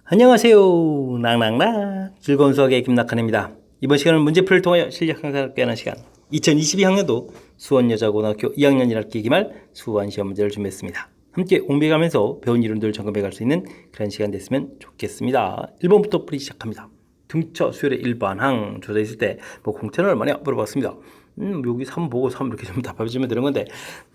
안녕하세요. 낭낭낭 즐거운 수학의 김낙한입니다. 이번 시간은 문제풀이를 통하여 실력 향상을 꾀하는 시간 2022학년도 수원여자고등학교 2학년 1학기 기말 수완시험 문제를 준비했습니다. 함께 공부해가면서 배운 이론들 점검해갈 수 있는 그런 시간 됐으면 좋겠습니다. 1번부터 풀이 시작합니다. 등차 수열의 일반항 조사 있을 때 공차는 얼마냐 물어봤습니다. 여기 3 보고 3 이렇게 좀 답해주면 되는 건데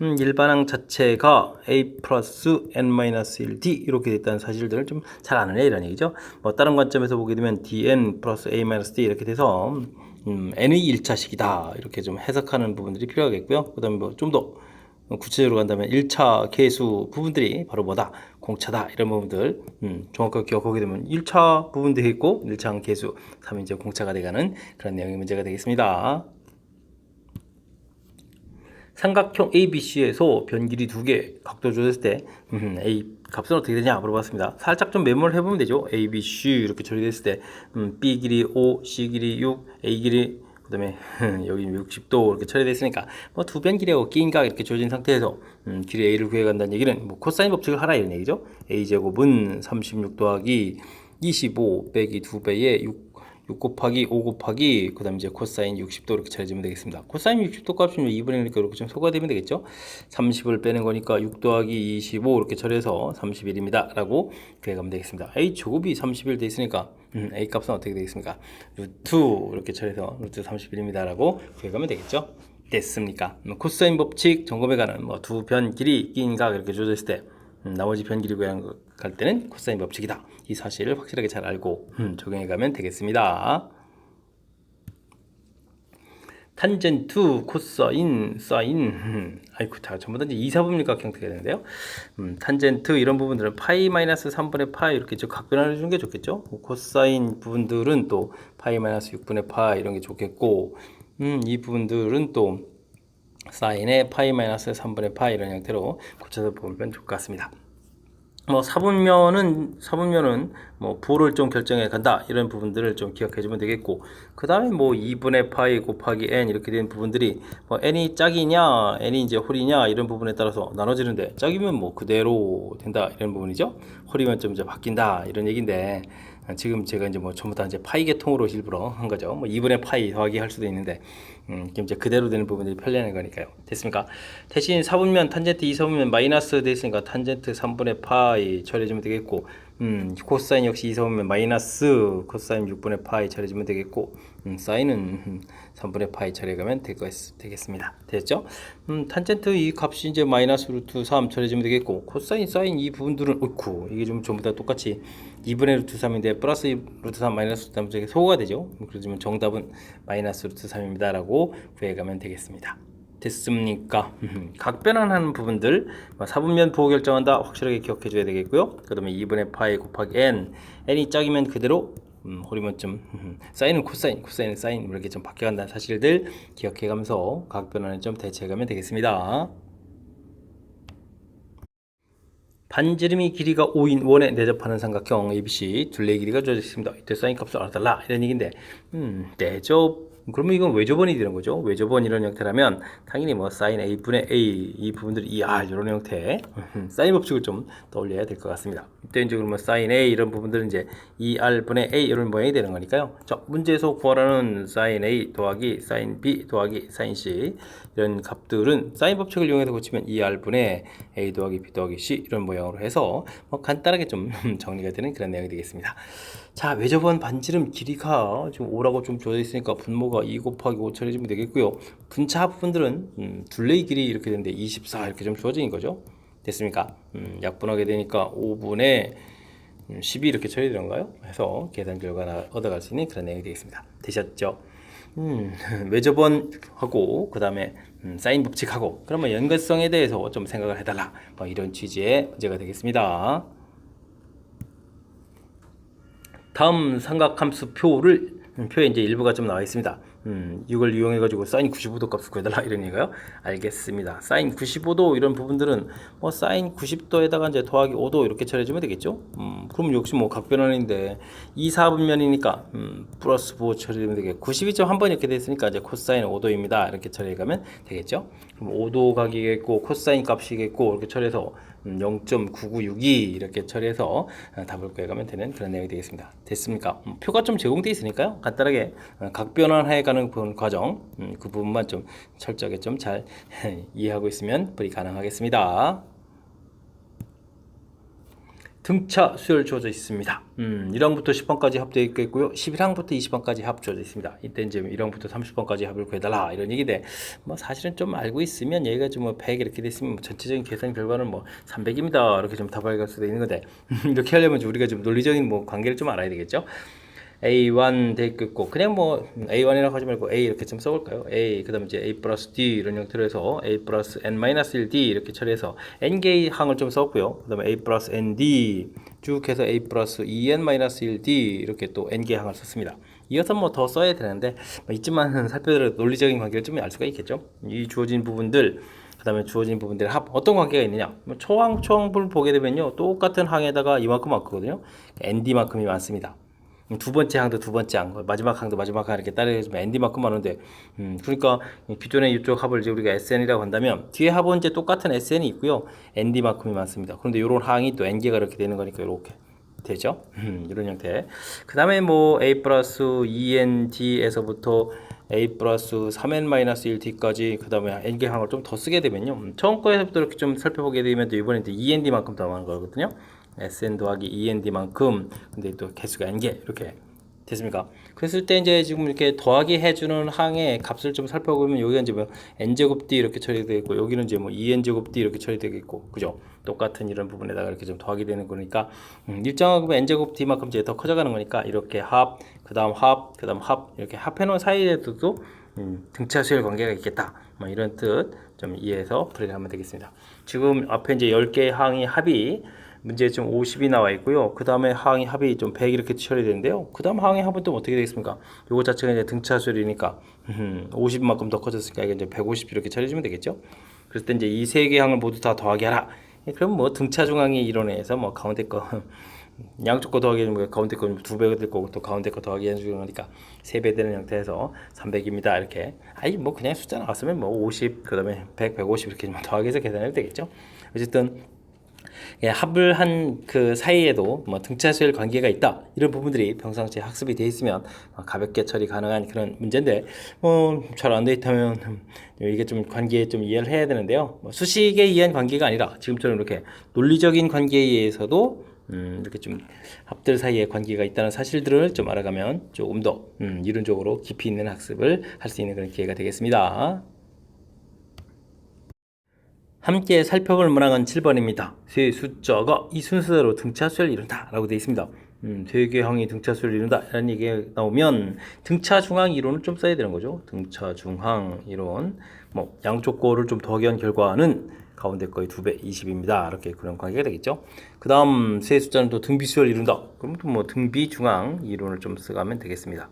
일반항 자체가 a 플러스 n-1d 이렇게 됐다는 사실들을 좀 잘 아느냐 이런 얘기죠. 다른 관점에서 보게 되면 dn 플러스 a-d 이렇게 돼서 n의 1차식이다 이렇게 좀 해석하는 부분들이 필요하겠고요. 그 다음에 좀 더 구체적으로 간다면 1차 계수 부분들이 바로 뭐다? 공차다 이런 부분들 정확하게 기억하게 되면 1차 부분도 있고 1차 계수 3이 이제 공차가 돼가는 그런 내용의 문제가 되겠습니다. 삼각형 ABC에서 변길이 두 개 각도 조절했을 때 A 값은 어떻게 되냐 물어봤습니다. 살짝 좀 메모를 해보면 되죠. ABC 이렇게 처리됐을 때 B 길이 5, C 길이 6, A 길이 그 다음에 여기 60도 이렇게 처리됐으니까 두 변길이하고 끼인각 이렇게 주어진 상태에서 길이 A를 구해간다는 얘기는 코사인 법칙을 하라 이런 얘기죠. A제곱은 36 더하기 25 빼기 2배의 6 곱하기 5 곱하기 그 다음에 이제 코사인 60도 이렇게 처리해주면 되겠습니다. 코사인 60도 값이면 2분의 1이니까 이렇게 좀 소가되면 되겠죠. 30을 빼는 거니까 6 더하기 25 이렇게 처리해서 31입니다 라고 구해가면 되겠습니다. A 제곱이 31 돼 있으니까 A 값은 어떻게 되겠습니까? 루트 이렇게 처리해서 루트 31입니다 라고 구해가면 되겠죠. 됐습니까? 코사인 법칙 점검해가는 두 변 길이 끼인각 이렇게 조절했을 때 나머지 변 길이 구할 때는 코사인 법칙이다. 이 사실을 확실하게 잘 알고 적용해가면 되겠습니다. 탄젠트, 코사인, 사인 아이고 자 전부 다 이제 이사분면각 형태가 되는데요. 탄젠트 이런 부분들은 파이 마이너스 3분의 파이 이렇게 각변화를 해주는 게 좋겠죠. 코사인 부분들은 또 파이 마이너스 6분의 파이 이런 게 좋겠고 이 부분들은 또 사인의 파이 마이너스 3분의 파이 이런 형태로 고쳐서 보면 좋을 것 같습니다. 사분면은 부호를 좀 결정해 간다 이런 부분들을 좀 기억해 주면 되겠고 그 다음에 2분의 파이 곱하기 n 이렇게 된 부분들이 n이 짝이냐 n이 이제 홀이냐 이런 부분에 따라서 나눠지는데 짝이면 그대로 된다 이런 부분이죠. 홀이면 좀 이제 바뀐다 이런 얘기인데 지금 제가 이제 전부 다 이제 파이 계통으로 일부러 한 거죠. 2분의 파이 더하기 할 수도 있는데 이제 그대로 되는 부분들이 편리한 거니까요. 됐습니까? 대신 4분면 탄젠트 2사분면 마이너스 돼 있으니까 탄젠트 3분의 파이 처리해주면 되겠고 코사인 역시 2사분면 마이너스 코사인 6분의 파이 처리해주면 되겠고 사인은 3분의 파이 처리해가면 되겠습니다. 됐죠? 탄젠트 이 값이 이제 마이너스 루트 3 처리해주면 되겠고 코사인 사인 이 부분들은 어이쿠 이게 좀 전부 다 똑같이 2분의 루트 3인데 플러스 루트 3 마이너스 루트 3 저게 소거가 되죠. 그러면 정답은 마이너스 루트 3입니다 라고 구해가면 되겠습니다. 됐습니까? 각변환하는 부분들 4분면 부호 결정한다 확실하게 기억해 줘야 되겠고요. 그 다음에 2분의 파이 곱하기 n이 짝이면 그대로 홀이면 좀 사인은 코사인, 코사인은 사인 이렇게 좀 바뀌어간다는 사실들 기억해 가면서 각변환을 좀 대체해 가면 되겠습니다. 반지름이 길이가 5인 원에 내접하는 삼각형 ABC 둘레의 길이가 주어져 있습니다. 이때 사인 값을 알아달라 이런 얘기인데 내접 그러면 이건 외접원이 되는 거죠. 외접원 이런 형태라면 당연히 사인 a분의 a 이 부분들이 ER 이런 형태 사인 법칙을 좀 떠올려야 될 것 같습니다. 이때 이제 그러면 사인 a 이런 부분들은 이제 ER분의 a 이런 모양이 되는 거니까요. 자, 문제에서 구하라는 사인 a 더하기 사인 b 더하기 사인 c 이런 값들은 사인 법칙을 이용해서 고치면 ER분의 a 더하기 b 더하기 c 이런 모양으로 해서 간단하게 좀 정리가 되는 그런 내용이 되겠습니다. 자, 외접원 반지름 길이가 지금 5라고 좀 주어져 있으니까 분모가 2 곱하기 5 처리해주면 되겠고요. 분차 부분들은 둘레의 길이 이렇게 되는데 24 이렇게 좀 주어진 거죠. 됐습니까? 약분하게 되니까 5분의 12 이렇게 처리되는가요? 해서 계산 결과 얻어갈 수 있는 그런 내용이 되겠습니다. 되셨죠? 외접원하고 그 다음에 사인 법칙하고 그러면 연관성에 대해서 좀 생각을 해달라 이런 취지의 문제가 되겠습니다. 다음 삼각함수 표에 이제 일부가 좀 나와 있습니다. 이걸 이용해 가지고 사인 95도 값을 구해달라 이런 얘기가요. 알겠습니다. 사인 95도 이런 부분들은 사인 90도에다가 이제 더하기 5도 이렇게 처리해주면 되겠죠. 그럼 역시 각변환인데 2, 4분면이니까 플러스 부호 처리하면 되겠고 92점 한 번 이렇게 됐으니까 이제 코사인 5도입니다. 이렇게 처리해가면 되겠죠. 그럼 5도 각이겠고 코사인 값이겠고 이렇게 처리해서 0.9962 이렇게 처리해서 답을 구해가면 되는 그런 내용이 되겠습니다. 됐습니까? 표가 좀 제공되어 있으니까요. 간단하게 각변환해 가는 과정 그 부분만 좀 철저하게 좀 잘 이해하고 있으면 풀이 가능하겠습니다. 등차 수열 주어져 있습니다. 1항부터 10번까지 합되어 있겠고요. 11항부터 20번까지 합 주어져 있습니다. 이때 이제 1항부터 30번까지 합을 구해달라 이런 얘기인데 뭐 사실은 좀 알고 있으면 얘가 좀 뭐 100 이렇게 됐으면 뭐 전체적인 계산 결과는 뭐 300입니다. 이렇게 좀 답을 갈 수도 있는 건데 이렇게 하려면 우리가 좀 논리적인 뭐 관계를 좀 알아야 되겠죠. A1 돼 있고 그냥 뭐 A1이라고 하지 말고 A 이렇게 좀 써볼까요? A 그 다음에 이제 A 플러스 D 이런 형태로 해서 A 플러스 N 마이너스 1D 이렇게 처리해서 N개의 항을 좀 썼고요. 그 다음에 A 플러스 ND 쭉 해서 A 플러스 EN 마이너스 1D 이렇게 또 N개의 항을 썼습니다. 이어서 뭐 더 써야 되는데 이쯤만 살펴도 논리적인 관계를 좀 알 수가 있겠죠. 이 주어진 부분들 그 다음에 주어진 부분들의 합 어떤 관계가 있느냐 초항을 보게 되면요 똑같은 항에다가 이만큼 많거든요. ND만큼이 많습니다. 두 번째 항도 두 번째 항, 마지막 항도 마지막 항 이렇게 따라해주면 ND만큼 많은데, 그러니까 기존의 이쪽 합을 이제 우리가 SN이라고 한다면 뒤에 합은 이제 똑같은 SN이 있고요, ND만큼이 많습니다. 그런데 이런 항이 또 N개가 이렇게 되는 거니까 이렇게 되죠. 이런 형태. 그 다음에 뭐 A 플러스 2ND에서부터 A 플러스 3N-1T까지 그 다음에 N개 항을 좀 더 쓰게 되면요, 처음 거에서부터 이렇게 좀 살펴보게 되면 또 이번에 이제 END만큼 더 많은 거거든요. SN 더하기 END만큼 근데 또 개수가 N개 이렇게 됐습니까? 그랬을 때 이제 지금 이렇게 더하기 해주는 항의 값을 좀 살펴보면 여기가 이제 뭐 N제곱 D 이렇게 처리되어 있고 여기는 이제 뭐 2N제곱 D 이렇게 처리되어 있고 그죠? 똑같은 이런 부분에다가 이렇게 좀 더하게 되는 거니까 일정하고 N제곱 D만큼 이제 더 커져가는 거니까 이렇게 합, 그 다음 합, 그 다음 합 이렇게 합해놓은 사이에도 등차 수열 관계가 있겠다. 뭐 이런 뜻 좀 이해해서 풀이를 하면 되겠습니다. 지금 앞에 이제 10개의 항이 합이 문제에 좀 50이 나와 있고요. 그 다음에 항의 합이 좀 100 이렇게 처리되는데요. 그 다음 항의 합은 또 어떻게 되겠습니까? 요거 자체가 이제 등차수열이니까 50만큼 더 커졌으니까 이게 이제 150 이렇게 처리해주면 되겠죠. 그랬을 때 이제 이 세 개 항을 모두 다 더하기 하라. 그럼 뭐 등차 중앙의 이론에서 뭐 가운데 거 양쪽 거 더하기 뭐 가운데 거 2배가 될 거고 또 가운데 거 더하기 해주는 거니까 3배 되는 형태에서 300입니다. 이렇게 아니 뭐 그냥 숫자 나왔으면 뭐 50, 그 다음에 100, 150 이렇게 더하기해서 계산해도 되겠죠. 어쨌든 예, 합을 한 그 사이에도 뭐 등차수열 관계가 있다 이런 부분들이 평상시에 학습이 돼 있으면 가볍게 처리 가능한 그런 문제인데 잘 안 돼 있다면 이게 좀 관계에 좀 이해를 해야 되는데요. 수식에 의한 관계가 아니라 지금처럼 이렇게 논리적인 관계에 의해서도 이렇게 좀 합들 사이에 관계가 있다는 사실들을 좀 알아가면 조금 더 이론적으로 깊이 있는 학습을 할 수 있는 그런 기회가 되겠습니다. 함께 살펴볼 문항은 7번입니다. 세 숫자가 이 순서대로 등차수열을 이룬다 라고 되어 있습니다. 세 개의 항이 등차수열을 이룬다 라는 얘기가 나오면 등차중항 이론을 좀 써야 되는 거죠. 등차중항 이론 뭐 양쪽 거를 좀 더하기 한 결과는 가운데 거의 2배 20입니다. 이렇게 그런 관계가 되겠죠. 그 다음 세 숫자는 또 등비수열을 이룬다. 그럼 또 뭐 등비중항 이론을 좀 써가면 되겠습니다.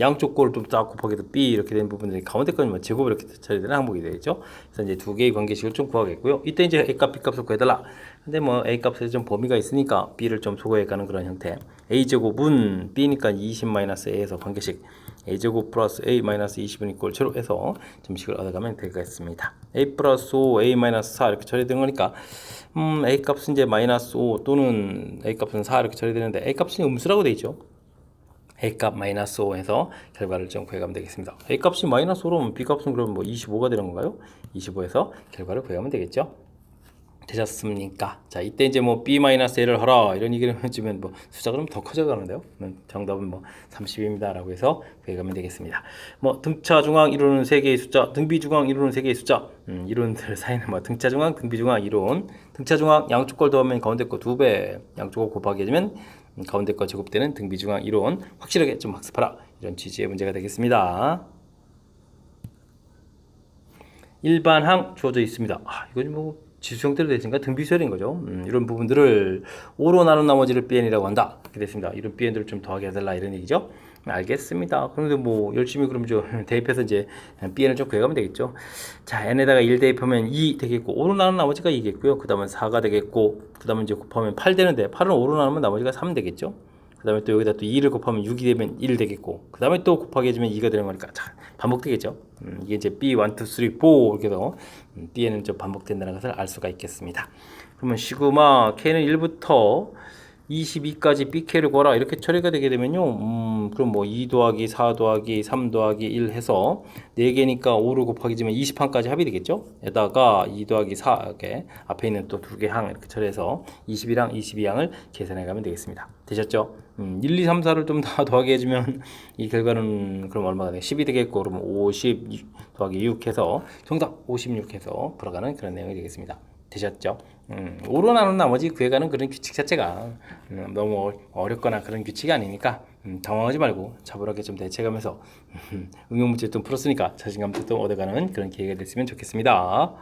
양쪽 거를 좀 딱 곱하기 도 B 이렇게 된 부분들이 가운데 거는 뭐 제곱 이렇게 처리되는 항목이 되겠죠. 그래서 이제 두 개의 관계식을 좀 구하겠고요. 이때 이제 A 값, B 값을 구해달라. 근데 뭐 A 값에 좀 범위가 있으니까 B를 좀 소거해가는 그런 형태. A 제곱은 B니까 20-A에서 관계식 A 제곱 플러스 A 마이너스 20은 이꼴 제로 해서 점식을 얻어가면 되겠습니다. A 플러스 5, A 마이너스 4 이렇게 처리되는 거니까 A 값은 이제 마이너스 5 또는 A 값은 4 이렇게 처리되는데 A 값은 음수라고 되어 있죠. A값 마이너스 5 해서 결과를 좀 구해가면 되겠습니다. A값이 마이너스 5면 B값은 그럼 뭐 25가 되는 건가요? 25에서 결과를 구해가면 되겠죠. 되셨습니까? 자, 이때 이제 뭐 B-A를 하라 이런 얘기를 해주면 뭐 숫자가 그럼 더 커져가는데요. 정답은 뭐 30입니다 라고 해서 구해가면 되겠습니다. 뭐 등차중앙 이루는 세 개의 숫자, 등비중앙 이루는 세 개의 숫자 이론들 사이는 뭐 등차중앙, 등비중앙 이론 등차중앙 양쪽 걸 더하면 가운데 거 2배 양쪽을 곱하기 해주면 가운데 거 제곱되는 등비중앙 이론 확실하게 좀 학습하라 이런 취지의 문제가 되겠습니다. 일반항 주어져 있습니다. 이건 뭐 지수 형태로 되어 있으니까 등비수열인 거죠. 이런 부분들을 5로 나눈 나머지를 BN이라고 한다. 이렇게 됐습니다. 이런 BN들을 좀 더하게 해달라 이런 얘기죠. 알겠습니다. 그런데 뭐 열심히 그럼 대입해서 이제 BN을 좀 구해가면 되겠죠. 자, N에다가 1 대입하면 2 되겠고 5로 나눈 나머지가 2겠고요. 그 다음에 4가 되겠고 그 다음에 이제 곱하면 8 되는데 8은 5로 나누면 나머지가 3 되겠죠. 그 다음에 또 여기다 또 2를 곱하면 6이 되면 1 되겠고 그 다음에 또 곱하기 해주면 2가 되는 거니까 자, 반복되겠죠. 이게 이제 B1, 2, 3, 4 이렇게 해서 B에는 좀 반복된다는 것을 알 수가 있겠습니다. 그러면 시그마 K는 1부터 22까지 BK를 구하라 이렇게 처리가 되게 되면요. 그럼 뭐 2 더하기 4 더하기 3 더하기 1 해서 4개니까 5를 곱하기지만 20항까지 합이 되겠죠. 에다가 2 더하기 4 이렇게 앞에 있는 또 2개 항 이렇게 처리해서 21항, 22항을 계산해 가면 되겠습니다. 되셨죠? 1, 2, 3, 4를 좀 다 더하게 해주면 이 결과는 그럼 얼마가 돼? 10이 되겠고 그러면 50 더하기 6 해서 정답 56 해서 풀어가는 그런 내용이 되겠습니다. 되셨죠? 5로 나눈 나머지 구해가는 그런 규칙 자체가 너무 어렵거나 그런 규칙이 아니니까 당황하지 말고 차분하게 좀 대처하면서 응용 문제 좀 풀었으니까 자신감도 좀 얻어가는 그런 기회가 됐으면 좋겠습니다.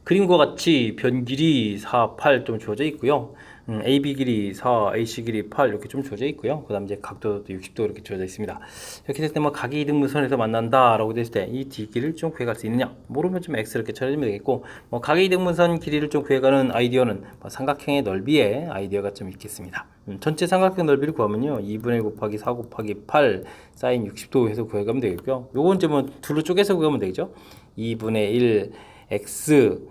그림과 같이 변 길이 4, 8 좀 주어져 있고요. AB 길이 4, AC 길이 8 이렇게 좀 주어져 있고요. 그 다음 이제 각도도 60도 이렇게 주어져 있습니다. 이렇게 됐을 때 뭐 각이 이등분선에서 만난다라고 됐을 때 이 D길이를 좀 구해갈 수 있느냐? 모르면 좀 X 이렇게 처리하면 되겠고, 뭐 각의 이등분선 길이를 좀 구해가는 아이디어는 뭐 삼각형의 넓이에 아이디어가 좀 있겠습니다. 전체 삼각형 넓이를 구하면요, 2분의 곱하기 4 곱하기 8 사인 60도 해서 구해가면 되겠고요. 요건 이제 뭐 둘로 쪼개서 구하면 되겠죠. 2분의 1 X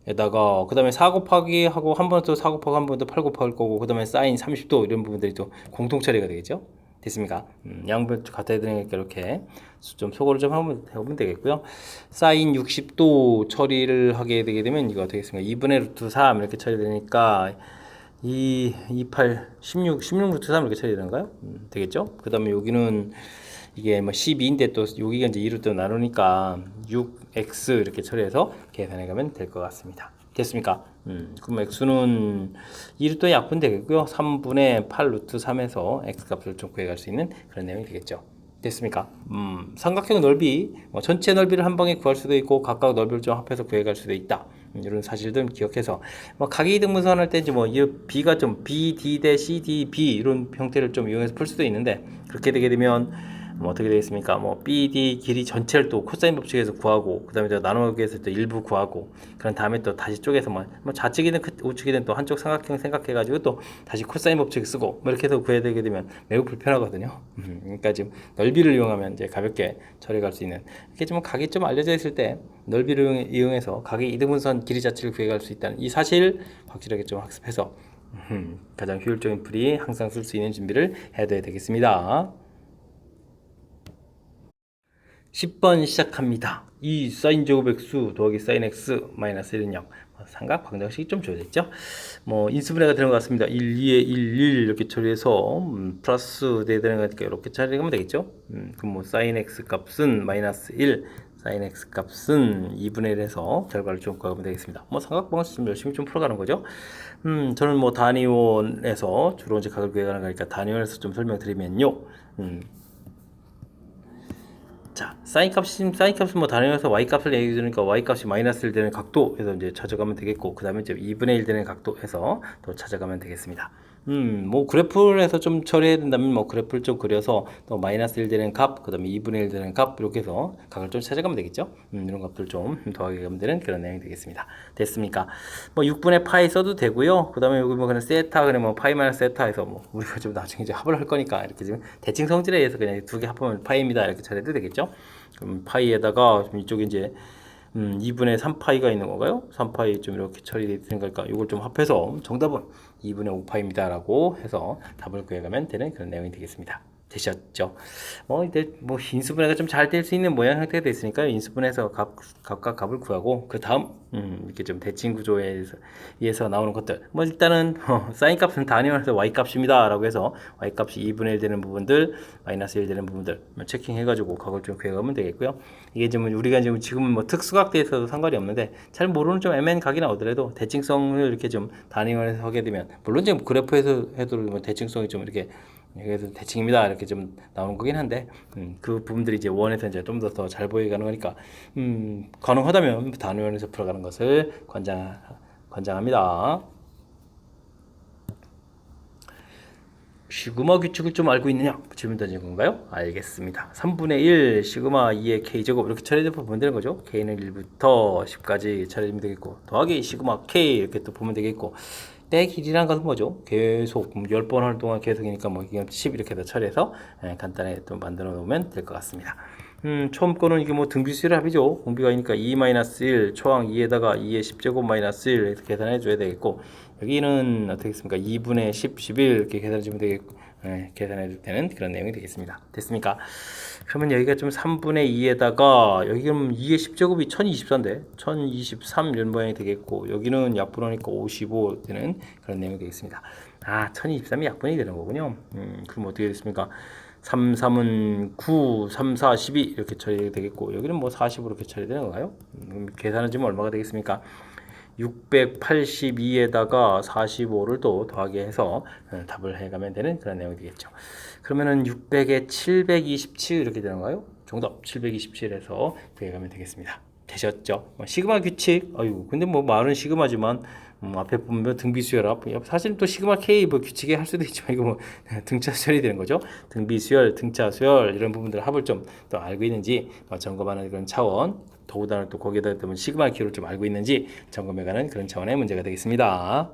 에다가 그 다음에 4 곱하기 하고 한 번 또 4 곱하기 한 번 또 8 곱하기 거고 그 다음에 사인 30도 이런 부분들이 또 공통 처리가 되겠죠. 됐습니까? 양변 같아야 되니까 이렇게 좀 소거를 좀 한번 해보면 되겠고요. 사인 60도 처리를 하게 되게 되면 이거 되겠습니까? 2분의 루트 3 이렇게 처리되니까 28, 16 루트 3 이렇게 처리되는가요? 되겠죠? 그 다음에 여기는 이게 뭐 12인데 또 여기가 이제 2로 또 나누니까 6x 이렇게 처리해서 계산해 가면 될 것 같습니다. 됐습니까? 그럼 x는 2로 또 약분 되겠고요. 3분의 8 루트 3에서 x 값을 좀 구해갈 수 있는 그런 내용이 되겠죠. 됐습니까? 삼각형 넓이, 뭐 전체 넓이를 한 방에 구할 수도 있고 각각 넓이를 좀 합해서 구해갈 수도 있다. 이런 사실들 기억해서 뭐 각이 이등분선 할 때 이제 뭐 이 b가 좀 b d 대 c d b 이런 형태를 좀 이용해서 풀 수도 있는데 그렇게 되게 되면 뭐 어떻게 되겠습니까? 뭐 BD 길이 전체를 또 코사인 법칙에서 구하고 그 다음에 나누기 해서 또 일부 구하고 그런 다음에 또 다시 쪼개서 뭐 좌측이든 우측이든 또 한쪽 삼각형 생각해가지고 또 다시 코사인 법칙 쓰고 뭐 이렇게 해서 구해야 되게 되면 매우 불편하거든요. 그러니까 지금 넓이를 이용하면 이제 가볍게 처리할 수 있는 이렇게 좀 각이 좀 알려져 있을 때 넓이를 이용해서 각의 이등분선 길이 자체를 구해갈 수 있다는 이 사실 확실하게 좀 학습해서 가장 효율적인 풀이 항상 쓸 수 있는 준비를 해야 되겠습니다. 10번 시작합니다. 이 사인 제곱 x 더하기 사인 x 마이너스 1은 0. 삼각 방정식이 좀 주어져 있죠. 뭐 인수분해가 되는 것 같습니다. 1, 2에 1, 1 이렇게 처리해서 플러스 돼야 되는 거니까 이렇게 처리하면 되겠죠. 그럼 뭐 사인 x 값은 마이너스 1, 사인 x 값은 2분의 1에서 결과를 좀 구하면 되겠습니다. 뭐 삼각 방정식 좀 열심히 좀 풀어가는 거죠. 저는 뭐 단위원에서 주로 이제 각을 구해가는 거니까 단위원에서 좀 설명드리면요. 자, 사인 값은 뭐 단위에서 y 값을 얘기해 주니까 y 값이 마이너스 1 되는 각도 해서 이제 찾아가면 되겠고, 그 다음에 이제 2분의 1 되는 각도 해서 또 찾아가면 되겠습니다. 뭐 그래프를 해서 좀 처리해야 된다면 뭐 그래프를 좀 그려서 또 마이너스 1 되는 값, 그 다음에 2분의 1 되는 값 이렇게 해서 각을 좀 찾아가면 되겠죠. 이런 값들 좀 더하게 가면 되는 그런 내용이 되겠습니다. 됐습니까? 뭐 6분의 파이 써도 되고요. 그 다음에 여기 뭐 그냥 세타 그냥 뭐 파이 마이너스 세타 해서 뭐 우리가 좀 나중에 이제 합을 할 거니까 이렇게 지금 대칭 성질에 의해서 그냥 두 개 합하면 파이입니다 이렇게 처리해도 되겠죠. 그럼 파이에다가 이쪽에 이제 2분의 3파이가 있는 건가요? 3파이 좀 이렇게 처리되는 걸까? 이걸 좀 합해서 정답은 2분의 5파입니다 라고 해서 답을 구해가면 되는 그런 내용이 되겠습니다. 되셨죠? 이제 뭐 인수분해가 좀 잘 될 수 있는 모양 형태가 됐으니까 인수분해에서 각각 값을 구하고 그 다음 이렇게 좀 대칭 구조에 의해서 나오는 것들 뭐 일단은 사인 값은 단위원에서 y 값입니다 라고 해서 y 값이 2분의 1 되는 부분들 마이너스 1 되는 부분들 체킹해 가지고 각을 좀 구해가면 되겠고요. 이게 좀 우리가 지금은 뭐 특수각대에서도 상관이 없는데 잘 모르는 좀 애매한 각이 나오더라도 대칭성을 이렇게 좀 단위원에서 하게 되면 물론 지금 그래프에서 해도 뭐 대칭성이 좀 이렇게 여기서 대칭입니다 이렇게 좀 나오는 거긴 한데 그 부분들이 이제 원에서 이제 좀 더 잘 보여가는 거니까 가능하다면 단위원에서 풀어가는 것을 권장합니다. 시그마 규칙을 좀 알고 있느냐? 질문 던진 건가요? 알겠습니다. 3분의 1 시그마 2의 k제곱 이렇게 처리해서 보면 되는 거죠. k는 1부터 10까지 처리하면 되겠고 더하기 시그마 k 이렇게 또 보면 되겠고 때 길이라는 것은 뭐죠? 계속 10번 하는 동안 계속이니까 뭐 10 이렇게 더 처리해서 간단하게 또 만들어 놓으면 될 것 같습니다. 처음 거는 이게 뭐 등비수열 합이죠. 공비가니까 2-1 초항 2에다가 2의 10제곱 마이너스 1 이렇게 계산해 줘야 되겠고, 여기는 어떻게 했습니까? 2분의 10, 11 이렇게 계산해 주면 되겠고, 계산해 줄 때는 그런 내용이 되겠습니다. 됐습니까? 그러면 여기가 좀 3분의 2에다가 여기 그럼 2의 10제곱이 1024인데 1023 이런 모양이 되겠고, 여기는 약분하니까 55 되는 그런 내용이 되겠습니다. 아, 1023이 약분이 되는 거군요. 그럼 어떻게 됐습니까? 3, 3은 9, 3, 4, 12 이렇게 처리되겠고, 여기는 뭐 40으로 이렇게 처리되는 건가요? 계산은 지금 얼마가 되겠습니까? 682에다가 45를 또 더하게 해서 답을 해가면 되는 그런 내용이 되겠죠. 그러면은 600에 727 이렇게 되는가요? 정답 727에서 구해가면 되겠습니다. 되셨죠? 시그마 규칙, 아유, 근데 뭐 말은 시그마지만 앞에 보면 등비수열합, 사실 또 시그마 K 뭐 규칙에 할 수도 있지만 이거 뭐 등차수열이 되는 거죠. 등비수열, 등차수열 이런 부분들 합을 좀 또 알고 있는지 점검하는 그런 차원, 더군다나 또 거기에다 보면 시그마 Q를 좀 알고 있는지 점검해가는 그런 차원의 문제가 되겠습니다.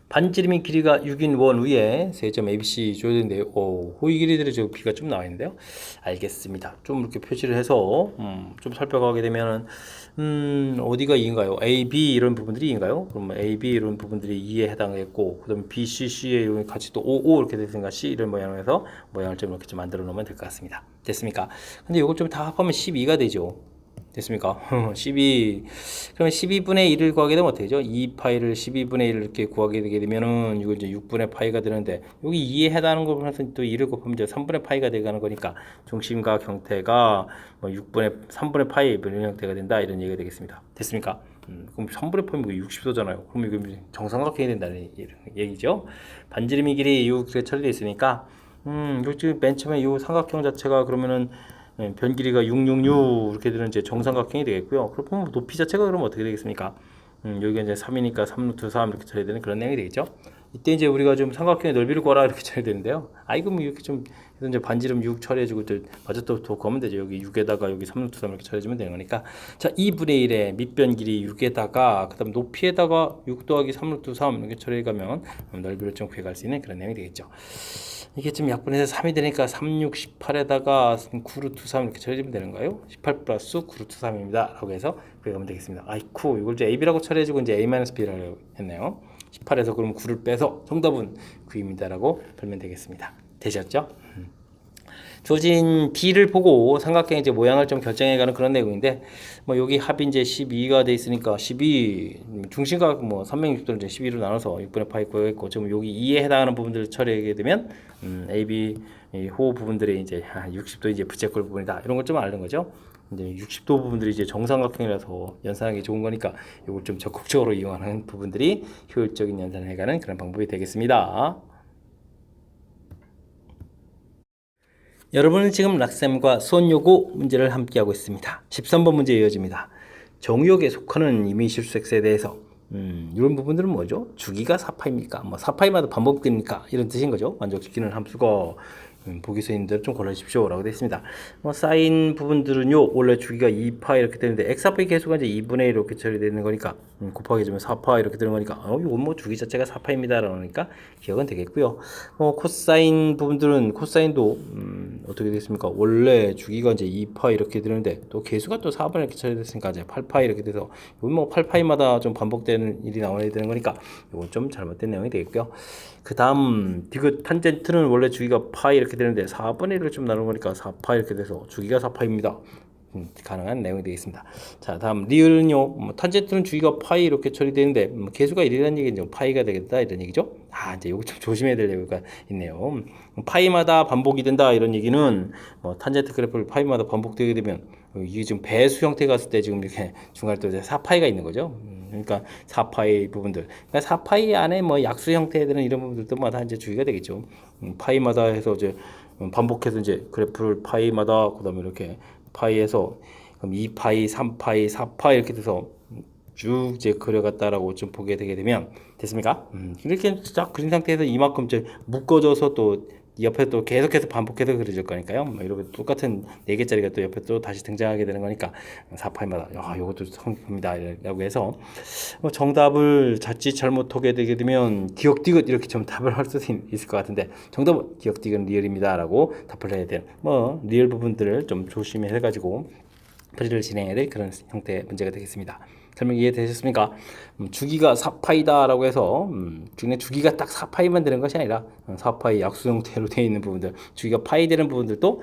반지름이 길이가 6인 원 위에 세 점 ABC 줘야 되는데요. 호의 길이들의 저 B가 좀 나와 있는데요. 알겠습니다. 좀 이렇게 표시를 해서 좀 살펴가게 되면은 어디가 2인가요? A, B 이런 부분들이 2인가요? 그러면 A, B 이런 부분들이 2에 해당했고, 그다음에 B, C, C에 같이 또 O, O 이렇게 됐으니까 C 이런 모양으로 해서 모양을 좀 이렇게 좀 만들어 놓으면 될 것 같습니다. 됐습니까? 근데 이걸 좀 다 합하면 12가 되죠. 됐습니까? 12, 그러면 12분의 1을 구하게 되면 어떻게 되죠? 2파이를 12분의 1을 이렇게 구하게 되게 되면은, 이거 이제 6분의 파이가 되는데, 여기 2에 해당하는 거 보면서 또 2를 곱하면 이제 3분의 파이가 되가는 거니까, 중심각 형태가 뭐 3분의 파이 이런 형태가 된다, 이런 얘기가 되겠습니다. 됐습니까? 그럼 3분의 파이면 60도잖아요. 그럼 이거 정삼각형이 된다는 얘기죠. 반지름이 길이 6에 처리되어 있으니까, 요 지금 맨 처음에 이 삼각형 자체가 그러면은 변 길이가 666 이렇게 되는 이제 정삼각형이 되겠고요. 그럼 높이 자체가 그러면 어떻게 되겠습니까? 여기가 이제 3이니까 3 루트 3 이렇게 처리되는 그런 내용이 되겠죠. 이때 이제 우리가 좀 삼각형의 넓이를 구하라 이렇게 처리되는데요. 이거 뭐 이렇게 좀 이제 반지름 6 처리해주고 마저 또 구하면 되죠. 여기 6에다가 여기 3 루트 3 이렇게 처리해주면 되는 거니까. 자, 2분의 1의 밑변 길이 6에다가 그다음 높이에다가 6 더하기 3 루트 3 이렇게 처리해가면 넓이를 좀 구해갈 수 있는 그런 내용이 되겠죠. 이게 좀 약분해서 3이 되니까 3, 6, 18에다가 9 루트 3 이렇게 처리해주면 되는가요? 18 플러스 9 루트 3입니다. 라고 해서 구해가면 되겠습니다. 아이쿠, 이걸 이제 AB라고 처리해주고 이제 A-B라고 했네요. 18에서 그럼 9를 빼서 정답은 9입니다. 라고 풀면 되겠습니다. 되셨죠? 주어진 B를 보고 삼각형의 이제 모양을 좀 결정해가는 그런 내용인데, 뭐 여기 합이 이제 12가 돼 있으니까 12 중심각 뭐 360도를 이제 12로 나눠서 6분의 파이 구하겠고, 지금 여기 2에 해당하는 부분들을 처리하게 되면 A, B 호 부분들이 이제 60도 이제 부채꼴 부분이다, 이런 걸 좀 아는 거죠. 이제 60도 부분들이 이제 정삼각형이라서 연산하기 좋은 거니까 이걸 좀 적극적으로 이용하는 부분들이 효율적인 연산을 해가는 그런 방법이 되겠습니다. 여러분은 지금 락셈과 수원요고 문제를 함께하고 있습니다. 13번 문제 이어집니다. 정유역에 속하는 임의실수엑스에 대해서 이런 부분들은 뭐죠? 주기가 4파입니까? 뭐 4파이마다 반복됩니까? 이런 뜻인 거죠. 만족시키는 함수가 보기서 있는 대로 좀 골라주십시오 라고 되어 있습니다. 뭐 사인 부분들은요, 원래 주기가 2파 이렇게 되는데 x파이 계수가 이제 2분의 1 이렇게 처리되는 거니까 거기에 주면 4파 이렇게 되는 거니까 이건 뭐 주기 자체가 4파입니다 라니까 기억은 되겠고요. 코사인 부분들은 코사인도 어떻게 되겠습니까? 원래 주기가 이제 2파 이렇게 되는데 또 계수가 또 4번 이렇게 처리됐으니까 이제 8파 이렇게 돼서 이건 뭐 8파이마다 좀 반복되는 일이 나와야 되는 거니까 이건 좀 잘못된 내용이 되겠고요. 그 다음 디귿 탄젠트는 원래 주기가 파이 이렇게 되는데 4분의 1을 좀 나눈 거니까 4파 이렇게 돼서 주기가 4파입니다. 가능한 내용이 되겠습니다. 자, 다음 리을은요, 탄젠트는 주기가 파이 이렇게 처리되는데 계수가 1이라는 얘기는 파이가 되겠다 이런 얘기죠. 이제 이거 좀 조심해야 될 얘기가 있네요. 파이마다 반복이 된다 이런 얘기는 탄젠트 그래프를 파이마다 반복되게 되면 이게 지금 배수 형태 갔을 때 지금 이렇게 중간에 또 4파이가 있는 거죠. 그러니까 4파이 부분들, 그러니까 4파이 안에 뭐 약수 형태에 되는 이런 부분들마다 이제 주기가 되겠죠. 파이마다 해서 이제 반복해서 이제 그래프를 파이마다 그다음에 이렇게 파이에서 그럼 2파이, 3파이, 4파이 이렇게 돼서 쭉 이제 그려갔다라고 좀 보게 되게 되면 됐습니까? 이렇게 쫙 그린 상태에서 이만큼 이제 묶어져서 또 옆에 또 계속해서 반복해서 그려질 거니까요. 뭐 이렇게 똑같은 4개짜리가 또 옆에 또 다시 등장하게 되는 거니까 4파이마다 이것도 성립합니다. 라고 해서 정답을 자칫 잘못하게 되게 되면 기억디귿 이렇게 좀 답을 할 수 있을 것 같은데 정답은 기억디귿 리얼입니다. 라고 답을 해야 돼요. 리얼 부분들을 좀 조심해 가지고 프리를 진행해야 될 그런 형태의 문제가 되겠습니다. 설명 이해되셨습니까? 주기가 4파이다라고 해서 주기가 딱 4파이만 되는 것이 아니라 4파이 약수 형태로 되어 있는 부분들, 주기가 파이 되는 부분들도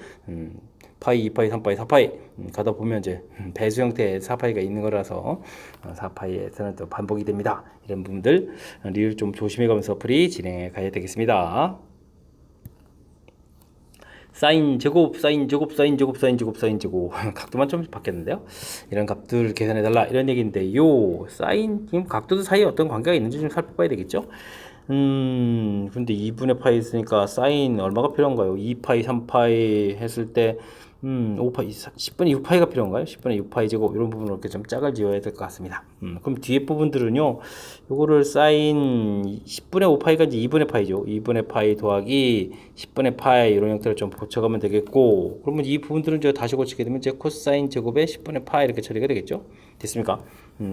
파이, 2파이, 3파이, 4파이 가다 보면 이제 배수 형태의 4파이가 있는 거라서 4파이에서는 또 반복이 됩니다. 이런 부분들 리을 좀 조심해 가면서 프리 진행해 가야 되겠습니다. 사인 제곱, 사인 제곱, 사인 제곱, 사인 제곱, 사인 제곱 각도만 좀 바뀌었는데요. 이런 값들을 계산해 달라 이런 얘기인데요. 사인 지금 각도들 사이에 어떤 관계가 있는지 좀 살펴봐야 되겠죠. 근데 2분의 파이 있으니까 사인 얼마가 필요한가요? 2파이, 3파이 했을 때 5파이, 10분의 6파이가 필요한가요? 10분의 6파이 제곱 이런 부분을 이렇게 좀 짝을 지어야 될 것 같습니다. 그럼 뒤에 부분들은요. 요거를 사인 10분의 5파이가 이제 2분의 파이죠. 2분의 파이 더하기 10분의 파이 이런 형태를 좀 고쳐가면 되겠고 그러면 이 부분들은 제가 다시 고치게 되면 이제 코사인 제곱에 10분의 파이 이렇게 처리가 되겠죠. 됐습니까?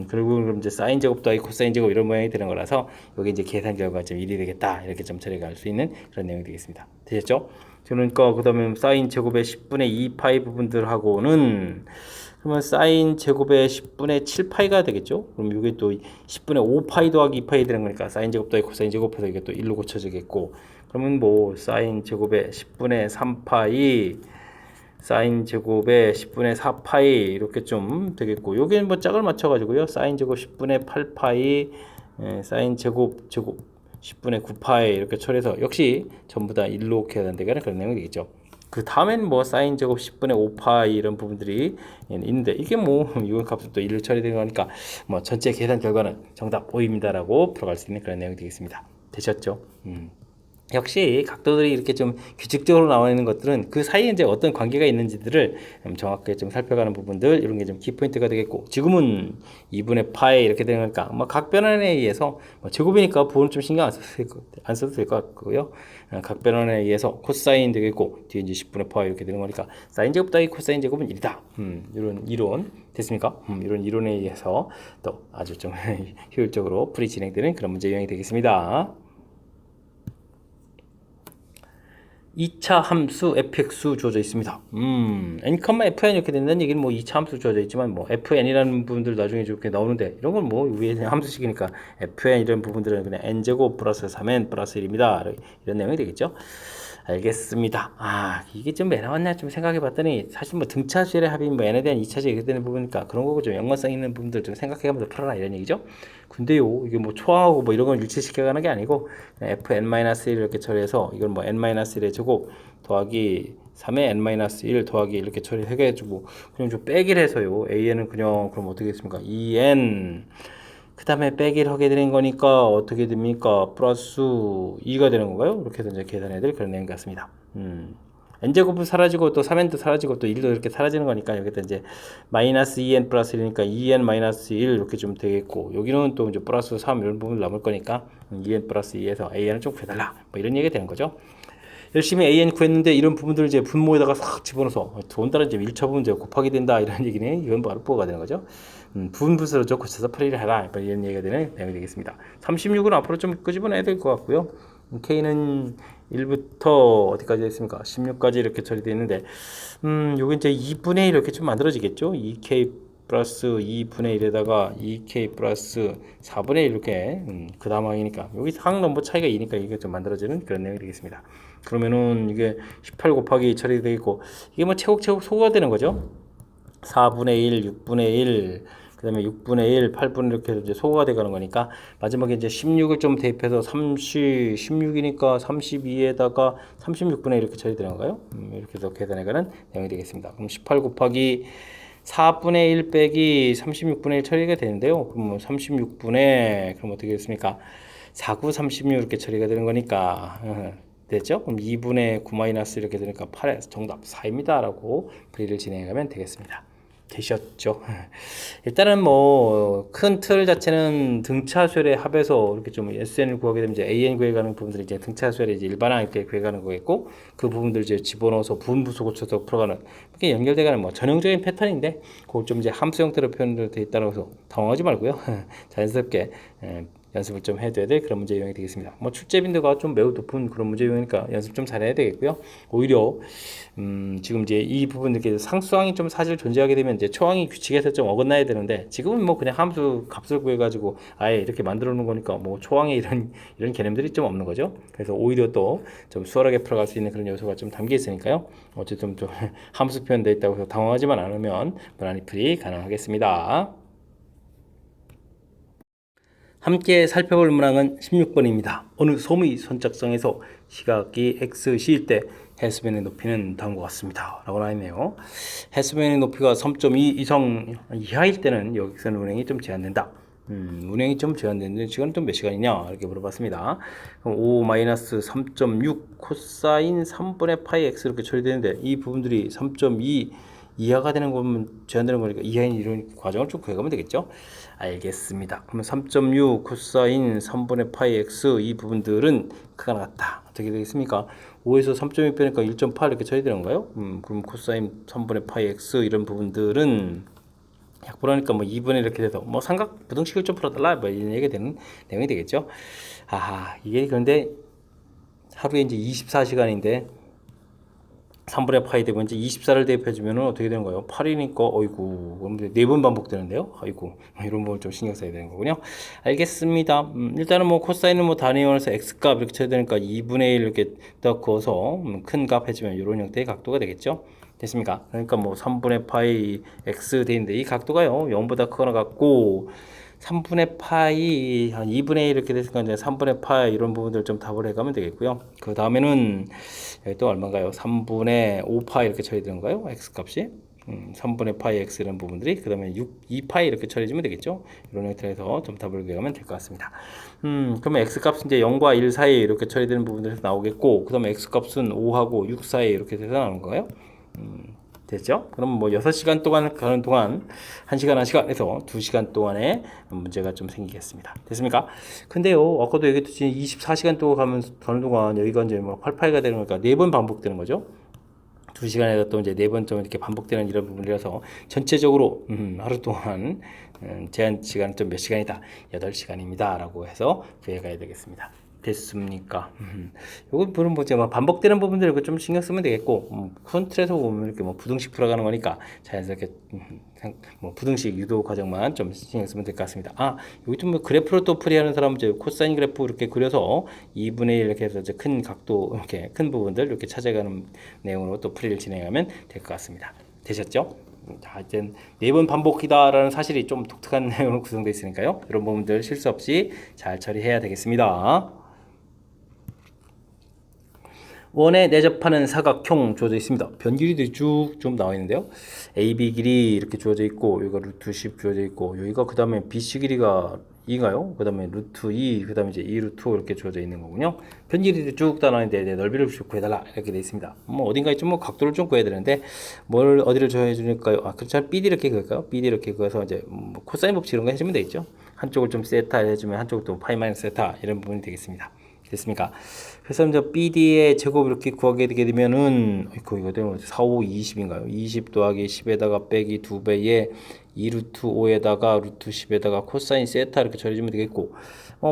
그리고 그럼 이제 사인 제곱 더하기 코사인 제곱 이런 모양이 되는 거라서 여기 이제 계산 결과가 좀 1이 되겠다. 이렇게 좀 처리가 할 수 있는 그런 내용이 되겠습니다. 되셨죠? 그러니까 그 다음에 사인 제곱의 10분의 2파이 부분들하고는 그러면 사인 제곱의 10분의 7파이가 되겠죠. 그럼 이게 또 10분의 5파이 더하기 2파이 되는 거니까 사인 제곱 더하기 코사인 제곱해서 이게 또 1로 고쳐지겠고 그러면 뭐 사인 제곱의 10분의 3파이 사인 제곱의 10분의 4파이 이렇게 좀 되겠고 여기는 뭐 짝을 맞춰 가지고요. 사인 제곱 10분의 8파이 사인 제곱 10분의 9파이 이렇게 처리해서 역시 전부 다 1로 계산되는 그런 내용이 되겠죠. 그 다음엔 뭐 사인 제곱 10분의 5파이 이런 부분들이 있는데 이게 뭐 이건 값은 또 1로 처리되는 거니까 뭐 전체 계산 결과는 정답 5입니다라고 풀어갈 수 있는 그런 내용이 되겠습니다. 되셨죠? 역시 각도들이 이렇게 좀 규칙적으로 나와 있는 것들은 그 사이에 이제 어떤 관계가 있는지들을 정확하게 좀 살펴가는 부분들 이런 게 좀 키포인트가 되겠고 지금은 2분의 파이 이렇게 되는 거니까 각 변환에 의해서 제곱이니까 부호는 좀 신경 안 써도 될 것 같고요. 각 변환에 의해서 코사인 되겠고 뒤에 이제 10분의 파이 이렇게 되는 거니까 사인 제곱 더하기 코사인 제곱은 1이다. 이런 이론 됐습니까? 이런 이론에 의해서 또 아주 좀 효율적으로 풀이 진행되는 그런 문제 유형이 되겠습니다. 2차 함수 fx수 주어져 있습니다. n, fn 이렇게 된다는 얘기는 뭐 2차 함수 주어져 있지만 뭐 fn이라는 부분들 나중에 이렇게 나오는데 이런 건 뭐 위에 함수식이니까 fn 이런 부분들은 그냥 n제곱 플러스 3n 플러스 1입니다. 이런 내용이 되겠죠. 알겠습니다. 이게 좀 왜 나왔나 좀 생각해 봤더니 사실 뭐 등차수열의 합이 뭐 n에 대한 2차식 이렇게 되는 부분이니까 그런 거고 좀 연관성 있는 부분들 좀 생각해 가면서 풀어라 이런 얘기죠. 근데요 이게 뭐 초항하고 뭐 이런 걸 일치시켜 가는 게 아니고 fn-1 이렇게 처리해서 이걸 뭐 n-1의 제곱 더하기 3의 n-1 더하기 이렇게 처리해가지고 그냥 좀 빼기를 해서요 an은 그냥 그럼 어떻게 됐습니까 2n 그 다음에 빼기를 하게 되는 거니까 어떻게 됩니까? 플러스 2가 되는 건가요? 이렇게 해서 이제 계산해야 될 그런 내용 같습니다. n제곱은 사라지고 또 3n도 사라지고 또 1도 이렇게 사라지는 거니까 여기다 이제 마이너스 2n 플러스 1이니까 2n 마이너스 1 이렇게 좀 되겠고 여기는 또 이제 플러스 3 이런 부분 남을 거니까 2n 플러스 2에서 an을 좀 구해달라 뭐 이런 얘기가 되는 거죠. 열심히 an 구했는데 이런 부분들을 이제 분모에다가 싹 집어넣어서 더군다나 이제 1차 부분 이제 곱하기 된다 이런 얘기는 이건 바로 뽀가 되는 거죠. 부분부서로 고쳐서 풀이를 해라 이런 얘기가 되는 내용이 되겠습니다. 36은 앞으로 좀 끄집어내야 될 것 같고요. K는 1부터 어디까지 했습니까? 16까지 이렇게 처리되어 있는데 요게 이제 2분의 1 이렇게 좀 만들어지겠죠. 2K 플러스 2분의 1에다가 2K 플러스 4분의 1 이렇게 그 다음 항이니까 여기 항 넘버 차이가 2니까 이게 좀 만들어지는 그런 내용이 되겠습니다. 그러면은 이게 18 곱하기 처리되어 있고 이게 뭐 채곡 소가 되는 거죠. 4분의 1, 6분의 1, 그 다음에 6분의 1, 8분의 1 이렇게 이제 소거가 되가는 거니까 마지막에 이제 16을 좀 대입해서 16이니까 32에다가 36분의 1 이렇게 처리되는 건가요? 이렇게 해서 계산해가는 내용이 되겠습니다. 그럼 18 곱하기 4분의 1 빼기 36분의 1 처리가 되는데요. 그럼 36분의 그럼 어떻게 됐습니까? 4, 9, 36 이렇게 처리가 되는 거니까 됐죠? 그럼 2분의 9 마이너스 이렇게 되니까 8에 정답 4입니다. 라고 풀이를 진행해가면 되겠습니다. 되셨죠? 일단은 뭐 큰 틀 자체는 등차수열의 합에서 이렇게 좀 SN을 구하게 되면 이제 AN 구해가는 부분들이 이제 등차수열의 이제 일반항 이렇게 구해가는 거겠고 그 부분들 이제 집어넣어서 분부수 고쳐서 풀어가는 이렇게 연결돼가는 뭐 전형적인 패턴인데 그걸 좀 이제 함수 형태로 표현되어 있다고 해서 당황하지 말고요. 자연스럽게 연습을 좀 해둬야 될 그런 문제 유형이 되겠습니다. 뭐 출제 빈도가 좀 매우 높은 그런 문제 유형이니까 연습 좀 잘해야 되겠고요. 오히려 지금 이제 이 부분 이렇게 상수항이 좀 사실 존재하게 되면 이제 초항이 규칙에서 좀 어긋나야 되는데 지금은 뭐 그냥 함수 값을 구해가지고 아예 이렇게 만들어 놓은 거니까 뭐 초항에 이런 개념들이 좀 없는 거죠. 그래서 오히려 또 좀 수월하게 풀어갈 수 있는 그런 요소가 좀 담겨 있으니까요. 어쨌든 좀 함수 표현되어 있다고 해서 당황하지만 않으면 무난히 풀이 가능하겠습니다. 함께 살펴볼 문항은 16번입니다. 어느 소의 선착성에서 시각이 xc일 때 해수면의 높이는 다음과 같습니다. 라고 나있네요. 해수면의 높이가 3.2 이상 이하일 때는 여기서는 운행이 좀 제한된다. 운행이 좀 제한되는데 시간은 좀 몇 시간이냐 이렇게 물어봤습니다. 그럼 5-3.6 코사인 3분의 파이 x 이렇게 처리되는데 이 부분들이 3.2 이하가 되는 거면 제한되는 거니까 이하인 이런 과정을 좀 구해가면 되겠죠. 알겠습니다. 그러면 3.6 코사인 3분의 파이 x 이 부분들은 크가 같다. 어떻게 되겠습니까? 5에서 3.6 빼니까 1.8 이렇게 처리되는 건가요? 그럼 코사인 3분의 파이 x 이런 부분들은 약분하니까 뭐 2분의 이렇게 돼서 뭐 삼각 부등식을 좀 풀어달라 뭐 이런 얘기가 되는 내용이 되겠죠. 아하 이게 그런데 하루에 이제 24시간인데 3분의 파이 되고 이제 24를 대입해주면 어떻게 되는 거예요? 8이니까 어이구 그럼 4번 반복되는데요. 아이고 이런 부분 좀 신경 써야 되는 거군요. 알겠습니다. 일단은 뭐 코사인은 뭐 단위원에서 x값 이렇게 쳐야 되니까 2분의 1 이렇게 딱 그어서 큰 값 해주면 이런 형태의 각도가 되겠죠. 됐습니까? 그러니까 뭐 3분의 파이 x 돼 있는데 이 각도가요 0보다 크거나 같고 3분의 파이 한 2분의 1 이렇게 됐으니까 이제 3분의 파이 이런 부분들 좀 답을 해가면 되겠고요. 그 다음에는 여기 또 얼마인가요? 3분의 5파이 이렇게 처리되는 거예요. x 값이 3분의 파이 x 이런 부분들이 그 다음에 2파이 이렇게 처리해주면 되겠죠. 이런 형태에서 좀 답을 구하면 될 것 같습니다. 그러면 x 값은 이제 0과 1 사이 이렇게 처리되는 부분들에서 나오겠고 그 다음에 x 값은 5하고 6 사이 이렇게 돼서 나오는 거예요. 됐죠? 그럼 뭐 6시간 동안 가는 동안 1시간 1시간에서 2시간 동안의 문제가 좀 생기겠습니다. 됐습니까? 근데요, 아까도 얘기했듯이 24시간 동안 가는 동안 여기가 이제 뭐 8파이가 되는 거니까 4번 반복되는 거죠. 2시간에서 또 이제 4번 좀 이렇게 반복되는 이런 부분이라서 전체적으로 하루 동안 제한 시간은 좀 몇 시간이다? 8시간입니다. 라고 해서 구해가야 되겠습니다. 됐습니까? 요거 보는 뭐지 뭐 반복되는 부분들 이거 좀 신경 쓰면 되겠고 큰 틀에서 보면 이렇게 뭐 부등식 풀어가는 거니까 자연스럽게 뭐 부등식 유도 과정만 좀 신경 쓰면 될 것 같습니다. 아 여기 좀 뭐 그래프로 또 풀이하는 사람은 이제 코사인 그래프 이렇게 그려서 2분의 1 이렇게 해서 이제 큰 각도 이렇게 큰 부분들 이렇게 찾아가는 내용으로 또 풀이를 진행하면 될 것 같습니다. 되셨죠? 자, 이제 4번 반복이다라는 사실이 좀 독특한 내용으로 구성되어 있으니까요. 이런 부분들 실수 없이 잘 처리해야 되겠습니다. 원에 내접하는 사각형 주어져 있습니다. 변 길이들이 쭉 좀 나와 있는데요. AB 길이 이렇게 주어져 있고 여기가 루트 10 주어져 있고 여기가 그 다음에 BC 길이가 2가요. 그 다음에 루트 2, 그 다음에 이제 2 루트 이렇게 주어져 있는 거군요. 변 길이들이 쭉 다 나와있는데 넓이를 구해달라 이렇게 되어 있습니다. 뭐 어딘가에 좀 뭐 각도를 좀 구해야 되는데 뭘 어디를 정해 주니까요? 아 그렇죠. BD 이렇게 그을까요? BD 이렇게 그어서 이제 뭐 코사인 법칙 이런 거 해주면 되겠죠. 한쪽을 좀 세타 해주면 한쪽을 또 파이 마이너스 세타 이런 부분이 되겠습니다. 됐습니까? 그래서 이제 BD의 제곱 이렇게 구하게 되게 되면은 이거 되면 4, 5, 20인가요? 20 더하기 10에다가 빼기 2배에 2 루트 5에다가 루트 10에다가 코사인 세타 이렇게 처리해주면 되겠고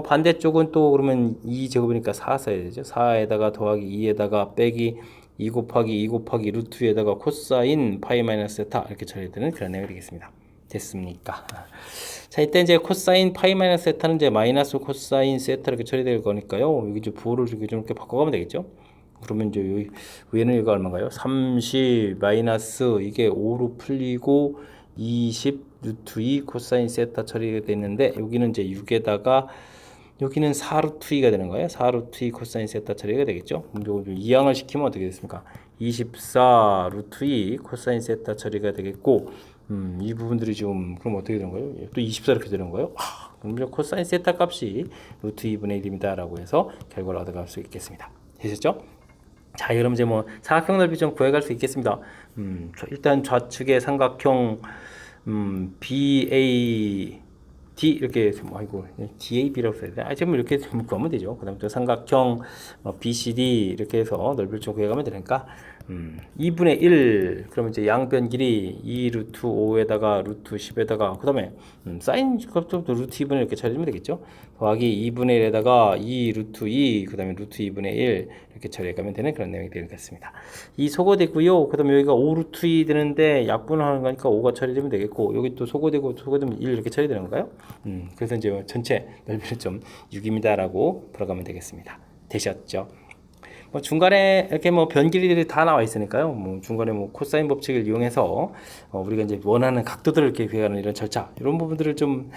반대쪽은 또 그러면 2 제곱이니까 4 써야 되죠. 4에다가 더하기 2에다가 빼기 2 곱하기 2 곱하기 루트에다가 코사인 파이 마이너스 세타 이렇게 처리되는 그런 내용이 되겠습니다. 됐습니까? 자, 이때 이제 코사인 파이 마이너스 세타는 이제 마이너스 코사인 세타 이렇게 처리될 거니까요. 여기 이제 부호를 좀 이렇게 바꿔가면 되겠죠. 그러면 이제 여기 위에는 이거 얼마인가요? 30 마이너스 이게 5로 풀리고 20 루트 2 코사인 세타 처리가 됐는데 여기는 이제 6에다가 여기는 4 루트 2가 되는 거예요. 4 루트 2 코사인 세타 처리가 되겠죠. 그럼 이거 이항을 시키면 어떻게 됐습니까? 24 루트 2 코사인 세타 처리가 되겠고 이 부분들이 지금 그럼 어떻게 되는 거예요? 또 24 이렇게 되는 거예요? 그럼 코사인 세타 값이 루트 2분의 1입니다 라고 해서 결과를 얻어갈 수 있겠습니다. 되셨죠? 자, 그럼 이제 뭐 사각형 넓이 좀 구해갈 수 있겠습니다. 일단 좌측에 삼각형 BAD 이렇게 아이고 DAB라고 써야 되나? 지금 이렇게 구하면 되죠. 그다음 또 삼각형 BCD 이렇게 해서 넓이를 좀 구해가면 되니까 2분의 1 그러면 이제 양변 길이 2 루트 5에다가 루트 10에다가 그 다음에 사인 값도 루트 2분의 1 이렇게 처리하면 되겠죠. 더하기 2분의 1에다가 2 루트 2 그 다음에 루트 2분의 1 이렇게 처리해가면 되는 그런 내용이 되겠습니다. 이 소거되고요. 그 다음에 여기가 5 루트 2 되는데 약분하는 거니까 5가 처리되면 되겠고 여기 또 소거되면 1 이렇게 처리되는 건가요? 그래서 이제 전체 넓이는 좀 6입니다 라고 풀어가면 되겠습니다. 되셨죠? 뭐 중간에 이렇게 뭐 변 길이들이 다 나와 있으니까요. 뭐 중간에 뭐 코사인 법칙을 이용해서 우리가 이제 원하는 각도들을 이렇게 구해가는 이런 절차, 이런 부분들을 좀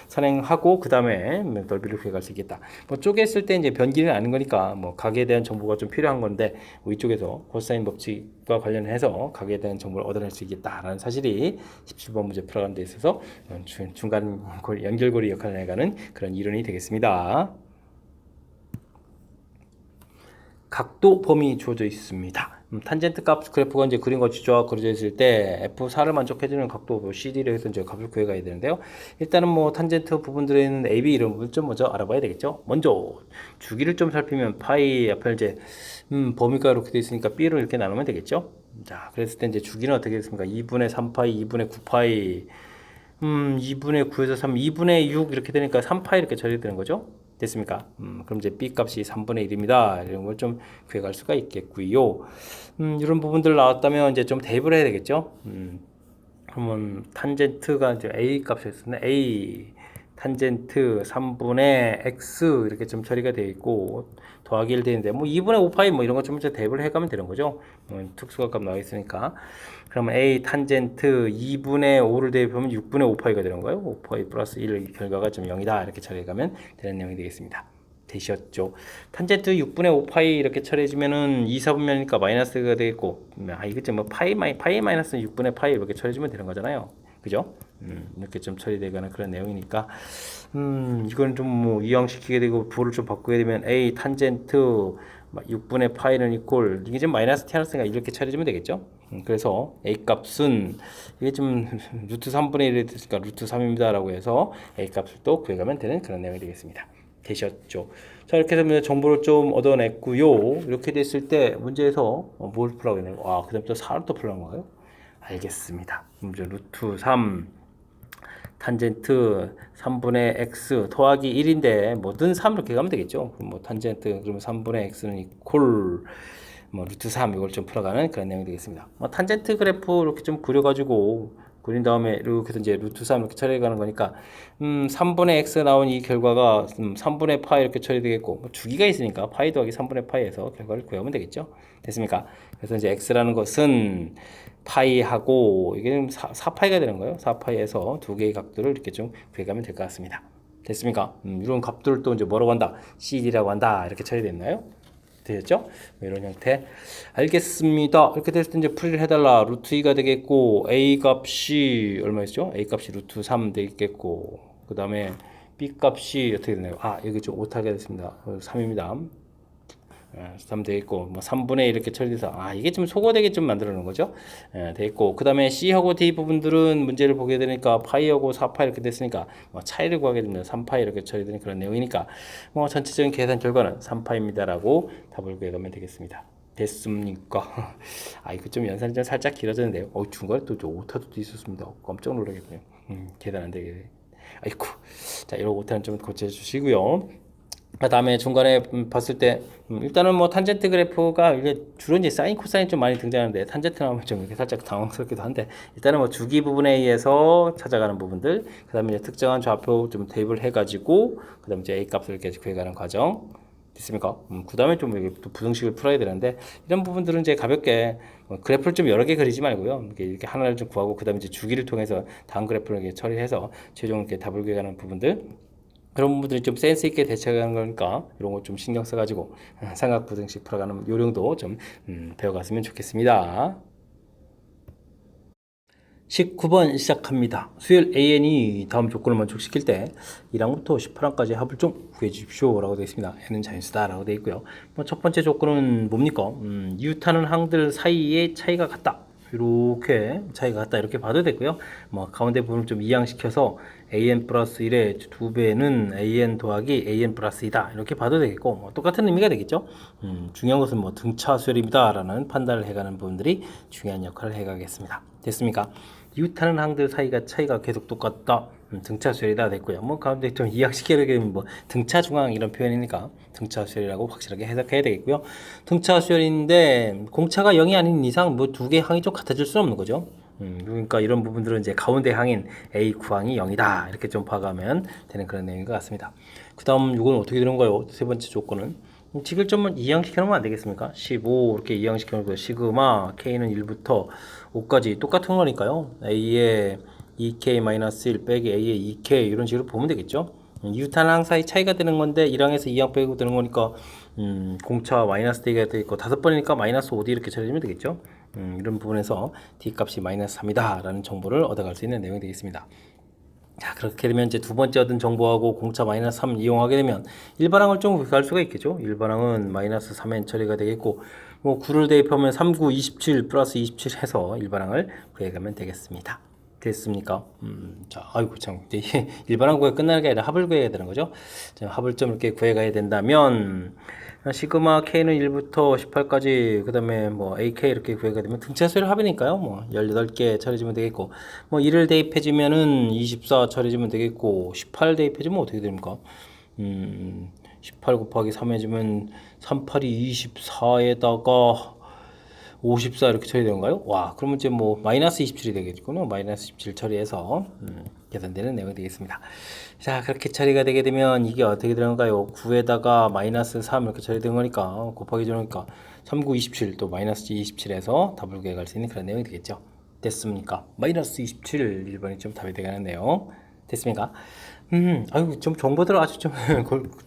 선행하고 그 다음에 넓이를 구해갈 수 있겠다. 뭐 쪼갰을 때 이제 변 길이는 아는 거니까 뭐 각에 대한 정보가 좀 필요한 건데 뭐 이쪽에서 코사인 법칙과 관련해서 각에 대한 정보를 얻어낼 수 있겠다라는 사실이 17번 문제 풀어가는 데 있어서 중간 연결고리 역할을 해가는 그런 이론이 되겠습니다. 각도 범위 주어져 있습니다. 탄젠트 값 그래프가 이제 그린 것이죠. 그려져 있을 때 F4를 만족해주는 각도 CD를 해서 이제 값을 구해가야 되는데요. 일단은 뭐 탄젠트 부분들에 있는 AB 이런 부분 좀 먼저 알아봐야 되겠죠. 먼저 주기를 좀 살피면 파이 앞에 이제 범위가 이렇게 되어 있으니까 B로 이렇게 나누면 되겠죠. 자, 그랬을 때 이제 주기는 어떻게 됐습니까? 2분의 3파이, 2분의 9파이, 2분의 9에서 3, 2분의 6 이렇게 되니까 3파이 이렇게 처리되는 거죠. 됐습니까? 그럼 이제 B 값이 3분의 1입니다. 이런 걸 좀 구해갈 수가 있겠고요. 이런 부분들 나왔다면 이제 좀 대입을 해야 되겠죠. 그러면 탄젠트가 이제 A 값이었었네. A 탄젠트 3분의 x 이렇게 좀 처리가 되어 있고 더하기 1 되는데 뭐 2분의 5파이 뭐 이런 거 좀 이제 대입을 해가면 되는 거죠. 특수각값 나와 있으니까. 그러면 a 탄젠트 2분의 5를 대입하면 6분의 5파이가 되는 거예요. 5파이 플러스 1 결과가 좀 0이다 이렇게 처리해가면 되는 내용이 되겠습니다. 되셨죠? 탄젠트 6분의 5파이 이렇게 처리해주면은 2, 4분면이니까 마이너스가 되겠고 이거 좀 뭐 파이 마이너스 6분의 파이 이렇게 처리해주면 되는 거잖아요. 그죠? 이렇게 좀 처리되거나 그런 내용이니까 이건 좀 뭐 이항시키게 되고 부호를 좀 바꾸게 되면 a 탄젠트 6분의 파이는 이꼴 이게 좀 마이너스 t 하나니까 이렇게 처리해주면 되겠죠. 그래서 a 값은 이게 좀 루트 3분의 1이 됐으니까 루트 3입니다 라고 해서 a 값을 또 구해가면 되는 그런 내용이 되겠습니다. 되셨죠? 자, 이렇게 되면 정보를 좀 얻어냈고요. 이렇게 됐을 때 문제에서 뭘 풀라고 했나요? 그 다음 또 4를 또 풀라는 거예요? 알겠습니다. 문제 루트 3 탄젠트 3분의 x 더하기 1인데 뭐든 3 이렇게 가면 되겠죠. 그럼 뭐 탄젠트 그러면 3분의 x는 이퀄 뭐 루트 3 이걸 좀 풀어가는 그런 내용이 되겠습니다. 뭐 탄젠트 그래프 이렇게 좀 그려가지고 그린 다음에 이렇게 해서 이제 루트 3 이렇게 처리해가는 거니까 3분의 x 나온 이 결과가 3분의 파이 이렇게 처리되겠고 뭐 주기가 있으니까 파이 더하기 3분의 파이에서 결과를 구하면 되겠죠. 됐습니까? 그래서 이제 x라는 것은 파이하고 이게 4파이가 되는 거예요. 4파이에서 두 개의 각도를 이렇게 좀 구해가면 될 것 같습니다. 됐습니까? 이런 값들을 또 이제 뭐라고 한다? CD라고 한다. 이렇게 처리됐나요? 되셨죠? 이런 형태. 알겠습니다. 이렇게 됐을 때 이제 풀이를 해달라. 루트 2가 되겠고, A 값이 얼마였죠? A 값이 루트 3 되겠고, 그 다음에 B 값이 어떻게 되나요? 여기 좀 오타가 됐습니다. 3입니다. 3 되겠고, 뭐 3분의 1 이렇게 처리돼서, 이게 좀 소거되게 좀 만들어 놓은 거죠. 되겠고, 그 다음에 C하고 D 부분들은 문제를 보게 되니까 파이하고 4파이 이렇게 됐으니까, 뭐 차이를 구하게 됩니다. 3파이 이렇게 처리되는 그런 내용이니까, 뭐 전체적인 계산 결과는 3파입니다라고 답을 구해가면 되겠습니다. 됐습니까? 이거 좀 연산이 좀 살짝 길어졌는데요. 중간에 또 오타도 있었습니다. 깜짝 놀라겠네요. 계산 안 되게. 아이고. 자, 이런 오타는 좀 고쳐주시고요. 그 다음에 중간에 봤을 때 일단은 뭐 탄젠트 그래프가 이게 주로 이제 사인 코사인 좀 많이 등장하는데 탄젠트 나오면 좀 이렇게 살짝 당황스럽기도 한데 일단은 뭐 주기 부분에 의해서 찾아가는 부분들 그 다음에 이제 특정한 좌표 좀 대입을 해가지고 그 다음에 이제 A 값을 이렇게 구해가는 과정 됐습니까? 그 다음에 좀 이렇게 또 부등식을 풀어야 되는데 이런 부분들은 이제 가볍게 그래프를 좀 여러 개 그리지 말고요 이렇게 하나를 좀 구하고 그 다음에 이제 주기를 통해서 다음 그래프를 이렇게 처리해서 최종 이렇게 답을 구해가는 부분들 그런 부분들이 좀 센스 있게 대처하는 거니까 이런 거 좀 신경 써가지고 삼각부등식 풀어가는 요령도 좀 배워갔으면 좋겠습니다. 19번 시작합니다. 수열 AN이 다음 조건을 만족시킬 때 1항부터 18항까지 합을 좀 구해 주십시오 라고 되어 있습니다. n은 자연수다 라고 되어 있고요. 첫 번째 조건은 뭡니까? 이웃하는 항들 사이의 차이가 같다. 이렇게 차이가 같다 이렇게 봐도 되고요. 가운데 부분을 좀 이항시켜서 an 플러스 1의 2배는 an 더하기 an 플러스 2다 이렇게 봐도 되겠고 똑같은 의미가 되겠죠. 중요한 것은 등차 수열입니다 라는 판단을 해가는 부분들이 중요한 역할을 해가겠습니다. 됐습니까? 이웃하는 항들 사이가 차이가 계속 똑같다. 등차 수열이다 됐고요. 가운데 좀 이해시키려고 하면 등차 중앙 이런 표현이니까 등차 수열이라고 확실하게 해석해야 되겠고요. 등차 수열인데 공차가 0이 아닌 이상 두 개 항이 좀 같아질 수는 없는 거죠. 그러니까 이런 부분들은 이제 가운데 항인 A 구항이 0이다 이렇게 좀 봐가면 되는 그런 내용인 것 같습니다. 그 다음 이건 어떻게 되는 거예요? 세 번째 조건은 직일점을 이항시켜 놓으면 안 되겠습니까? 15 이렇게 이항시켜 놓고 시그마 K는 1부터 5까지 똑같은 거니까요. A의 2K-1 빼기 A의 2K 이런 식으로 보면 되겠죠. 이웃한 항 사이 차이가 되는 건데 1항에서 2항 빼고 되는 거니까 공차 마이너스 D가 되고 5번이니까 마이너스 5D 이렇게 처리하면 되겠죠. 이런 부분에서 D 값이 마이너스 3이다 라는 정보를 얻어갈 수 있는 내용이 되겠습니다. 자, 그렇게 되면 이제 두 번째 얻은 정보하고 공차 마이너스 3 이용하게 되면 일반항을 좀 구할 수가 있겠죠. 일반항은 마이너스 3n 처리가 되겠고 9를 대입하면 3, 9, 27 플러스 27 해서 일반항을 구해가면 되겠습니다. 됐습니까? 자, 아이고 참 일반항 구해 끝나는 게 아니라 합을 구해야 되는 거죠. 자, 합을 좀 이렇게 구해가야 된다면 시그마 K는 1부터 18까지 그 다음에 AK 이렇게 구해가 되면 등차 수열 합이니까요. 18개 처리해주면 되겠고 1을 대입해주면은 24 처리해주면 되겠고 18 대입해주면 어떻게 됩니까? 18 곱하기 3 해주면 38이 24에다가 54 이렇게 처리되는가요? 와, 그러면 이제 마이너스 27이 되겠군요. 마이너스 17 처리해서 계산되는 내용이 되겠습니다. 자, 그렇게 처리가 되게 되면 이게 어떻게 되는가요? 9에다가 마이너스 3 이렇게 처리된 거니까 곱하기 되니까 3, 9, 27 또 마이너스 27에서 답을 구해갈 수 있는 그런 내용이 되겠죠. 됐습니까? 마이너스 27 1번이 좀 답이 되가는 내용 됐습니까? 아유, 좀 정보들을 아주 좀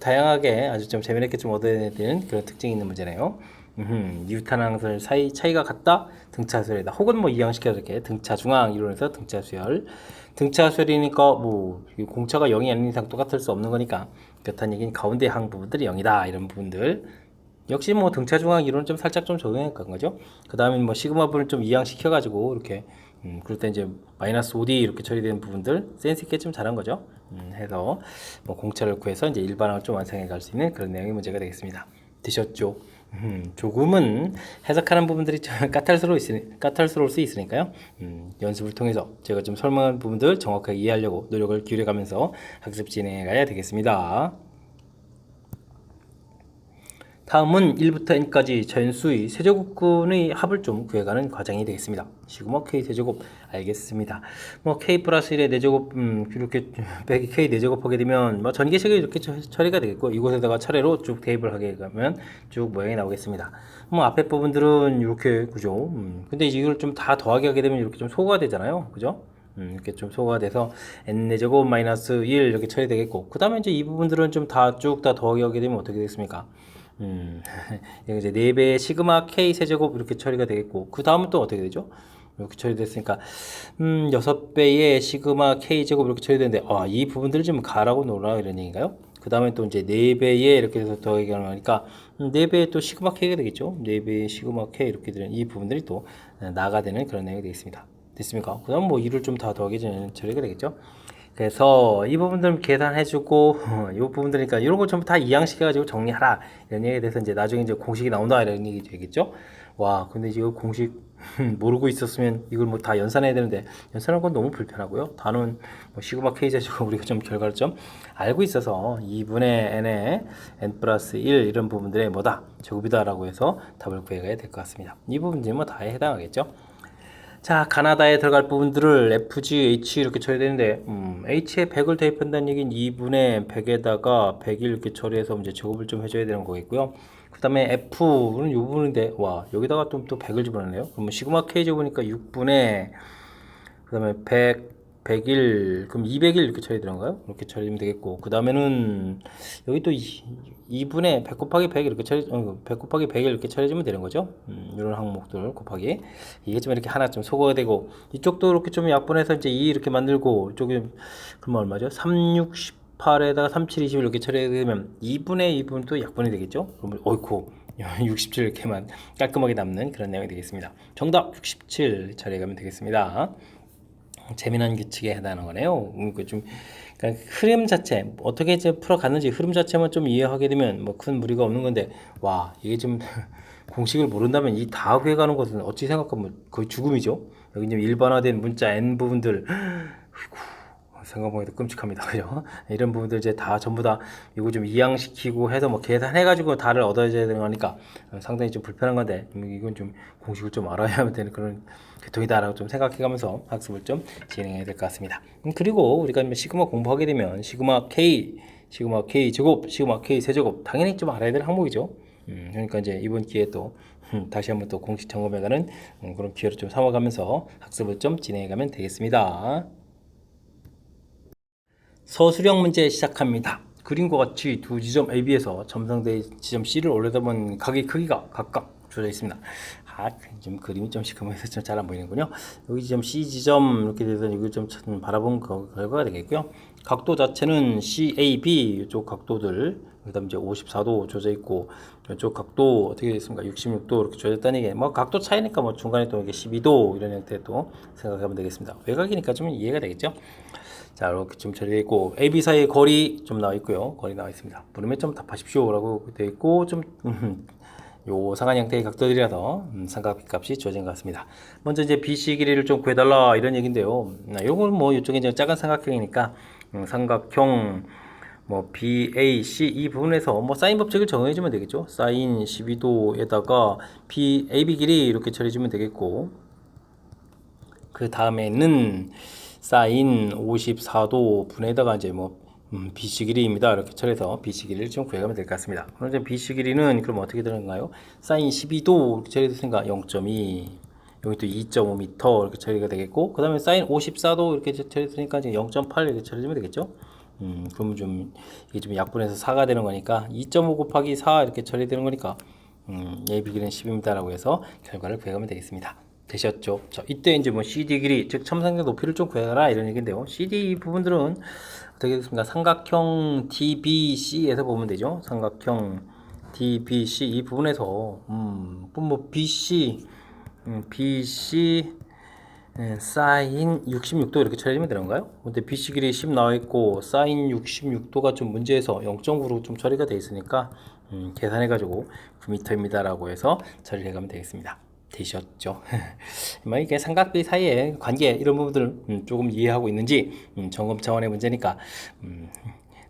다양하게 아주 좀 재미있게 좀 얻어야 되는 그런 특징이 있는 문제네요. 이웃한 항들 사이 차이가 같다 등차 수열이다 혹은 이항시켜서 이렇게 등차 중앙 이론에서 등차 수열 등차 수열이니까 공차가 0이 아닌 이상 똑같을 수 없는 거니까 그렇다는 얘기는 가운데 항 부분들이 0이다 이런 부분들 역시 등차 중앙 이론은 좀 살짝 좀 적용해 간 거죠. 그 다음에 시그마 분을 좀 이항시켜 가지고 이렇게 그럴 때 이제 마이너스 5D 이렇게 처리되는 부분들 센스 있게 좀 잘한 거죠. 해서 공차를 구해서 이제 일반항을 좀 완성해 갈 수 있는 그런 내용의 문제가 되겠습니다. 되셨죠? 조금은 해석하는 부분들이 좀 까탈스러울 수 있으니까요. 연습을 통해서 제가 좀 설명한 부분들 정확하게 이해하려고 노력을 기울여가면서 학습 진행해 가야 되겠습니다. 다음은 1부터 n까지 자연수의 세제곱근의 합을 좀 구해가는 과정이 되겠습니다. 시그마 k 세제곱 알겠습니다. k 플러스 1의 4제곱 이렇게 빼기 k 4제곱 하게 되면 전개식이 이렇게 처리가 되겠고 이곳에다가 차례로 쭉 대입을 하게 되면 쭉 모양이 나오겠습니다. 앞에 부분들은 이렇게 그죠. 근데 이걸 좀 다 더하게 하게 되면 이렇게 좀 소거가 되잖아요. 그죠? 이렇게 좀 소거가 돼서 n4제곱 마이너스 1 이렇게 처리되겠고 그 다음에 이제 이 부분들은 좀 더하게 하게 되면 어떻게 되겠습니까? 이제 4배의 시그마 K 세제곱 이렇게 처리가 되겠고 그 다음은 또 어떻게 되죠? 이렇게 처리됐으니까 6배의 시그마 K 제곱 이렇게 처리되는데 이 부분들을 좀 가라고 놓으라 이런 얘기인가요? 그 다음에 또 이제 4배의 이렇게 해서 더하기 하니까 4배의 또 시그마 K가 되겠죠? 4배의 시그마 K 이렇게 되는 이 부분들이 또 나가 되는 그런 내용이 되겠습니다. 됐습니까? 그 다음 2를 좀 다 더하기 전에 처리가 되겠죠? 그래서 이 부분들 계산해주고 이 부분들이니까 이런 거 전부 다 이항시켜가지고 정리하라 이런 얘기에 대해서 이제 나중에 이제 공식이 나온다 이런 얘기 되겠죠. 와, 근데 이거 공식 모르고 있었으면 이걸 다 연산해야 되는데 연산하는 건 너무 불편하고요. 단원 시그마 k 제곱 우리가 좀 결과를 좀 알고 있어서 2분의 n의 n 플러스 1 이런 부분들의 제곱이다라고 해서 답을 구해가야 될 것 같습니다. 이 부분들이 다에 해당하겠죠. 자, 가나다에 들어갈 부분들을 FG, H 이렇게 처리되는데 H에 100을 대입한다는 얘기는 2분의 100에다가 100을 이렇게 처리해서 이제 제곱을 좀 해줘야 되는 거겠고요. 그 다음에 F는 이 부분인데 와, 여기다가 또 100을 집어넣네요. 그러면 시그마 K 제곱이니까 6분의 그 다음에 100 100일, 그럼 200일 이렇게 처리되는 건가요? 이렇게 처리되면 되겠고, 그 다음에는 여기 또 2분의 100 곱하기 100 이렇게 100 곱하기 100일 이렇게 처리해주면 되는 거죠. 이런 항목들 곱하기. 이게 좀 이렇게 하나 좀 소거가 되고, 이쪽도 이렇게 좀 약분해서 이제 2 이렇게 만들고, 이쪽에, 그러면 얼마죠? 3, 6, 18에다가 3, 7, 20 이렇게 처리되면 2분의 2분도 약분이 되겠죠? 그러면, 어이쿠. 67 이렇게만 깔끔하게 남는 그런 내용이 되겠습니다. 정답 67 처리해가면 되겠습니다. 재미난 규칙에 해당하는 거네요. 그러니까 흐름 자체 어떻게 이제 풀어갔는지 흐름 자체만 좀 이해하게 되면 뭐 큰 무리가 없는 건데, 와 이게 좀 공식을 모른다면 이 다 구해가는 것은 어찌 생각하면 거의 죽음이죠. 여기 이제 일반화된 문자 n 부분들, 생각보다 끔찍합니다. 그죠? 이런 부분들 이제 다 전부 다 이거 좀 이양시키고 해서 뭐 계산해가지고 다를 얻어야 되는 거니까 상당히 좀 불편한 건데, 이건 좀 공식을 좀 알아야 되는 그런 계통이다라고 좀 생각해가면서 학습을 좀 진행해야 될 것 같습니다. 그리고 우리가 시그마 공부하게 되면 시그마 K 제곱, 시그마 K 세제곱 당연히 좀 알아야 될 항목이죠. 그러니까 이제 이번 기회에 또 다시 한번 또 공식 점검해가는 그런 기회를 좀 삼아가면서 학습을 좀 진행해가면 되겠습니다. 서술형 문제 시작합니다. 그림과 같이 두 지점 AB에서 점상대 지점 C를 올려다본 각의 크기가 각각 주어져 있습니다. 좀 그림이 좀 시커매서 좀 잘 안 보이는군요. 여기 지점 C 지점 이렇게 돼서 이걸 좀 바라본 결과가 되겠고요. 각도 자체는 CAB 이쪽 각도들, 그다음 이제 54도 주어져 있고, 이쪽 각도 어떻게 됐습니까? 66도 이렇게 주어졌다는 게 뭐 각도 차이니까 뭐 중간에 또 이게 12도 이런 형태로 또 생각하면 되겠습니다. 외곽이니까 좀 이해가 되겠죠? 자, 이렇게 좀 처리되어 있고, AB 사이의 거리 좀 나와 있고요. 거리 나와 있습니다. 물음에 좀 답하십시오 라고 되어 있고, 좀 요 상한 형태의 각도들이라서 삼각비 값이 주어진 것 같습니다. 먼저 이제 BC 길이를 좀 구해달라 이런 얘기인데요. 요건 뭐 이쪽에 이제 작은 삼각형이니까 삼각형 뭐 BAC 이 부분에서 뭐 사인 법칙을 정해주면 되겠죠. 사인 12도에다가 AB 길이 이렇게 처리해주면 되겠고, 그 다음에는 사인 54도 분에다가 이제 뭐 BC 길이입니다. 이렇게 처리해서 BC 길이를 좀 구해가면 될 것 같습니다. 그럼 이제 BC 길이는 그럼 어떻게 되는가요? 사인 12도 이렇게 처리됐으니까 0.2, 여기 또 2.5m 이렇게 처리가 되겠고, 그 다음에 사인 54도 이렇게 처리됐으니까 이제 0.8 이렇게 처리되면 되겠죠. 그러면 좀 이게 좀 약분해서 4가 되는 거니까 2.5 곱하기 4 이렇게 처리되는 거니까 AB 길이는 10입니다라고 해서 결과를 구해가면 되겠습니다. 되셨죠? 자, 이때 이제 뭐 CD 길이, 즉 첨상의 높이를 좀 구해라 이런 얘기인데요. CD 부분들은 어떻게 됐습니까? 삼각형 DBC에서 보면 되죠. 삼각형 DBC 이 부분에서 뭐 BC 사인 66도 이렇게 처리하면 되는 건가요? 근데 BC 길이 10 나와 있고 사인 66도가 좀 문제에서 0.9로 좀 처리가 되어 있으니까 계산해 가지고 9m입니다 라고 해서 처리해 가면 되겠습니다. 되셨죠? 이게 삼각비 사이의 관계 이런 부분들을 조금 이해하고 있는지 점검 차원의 문제니까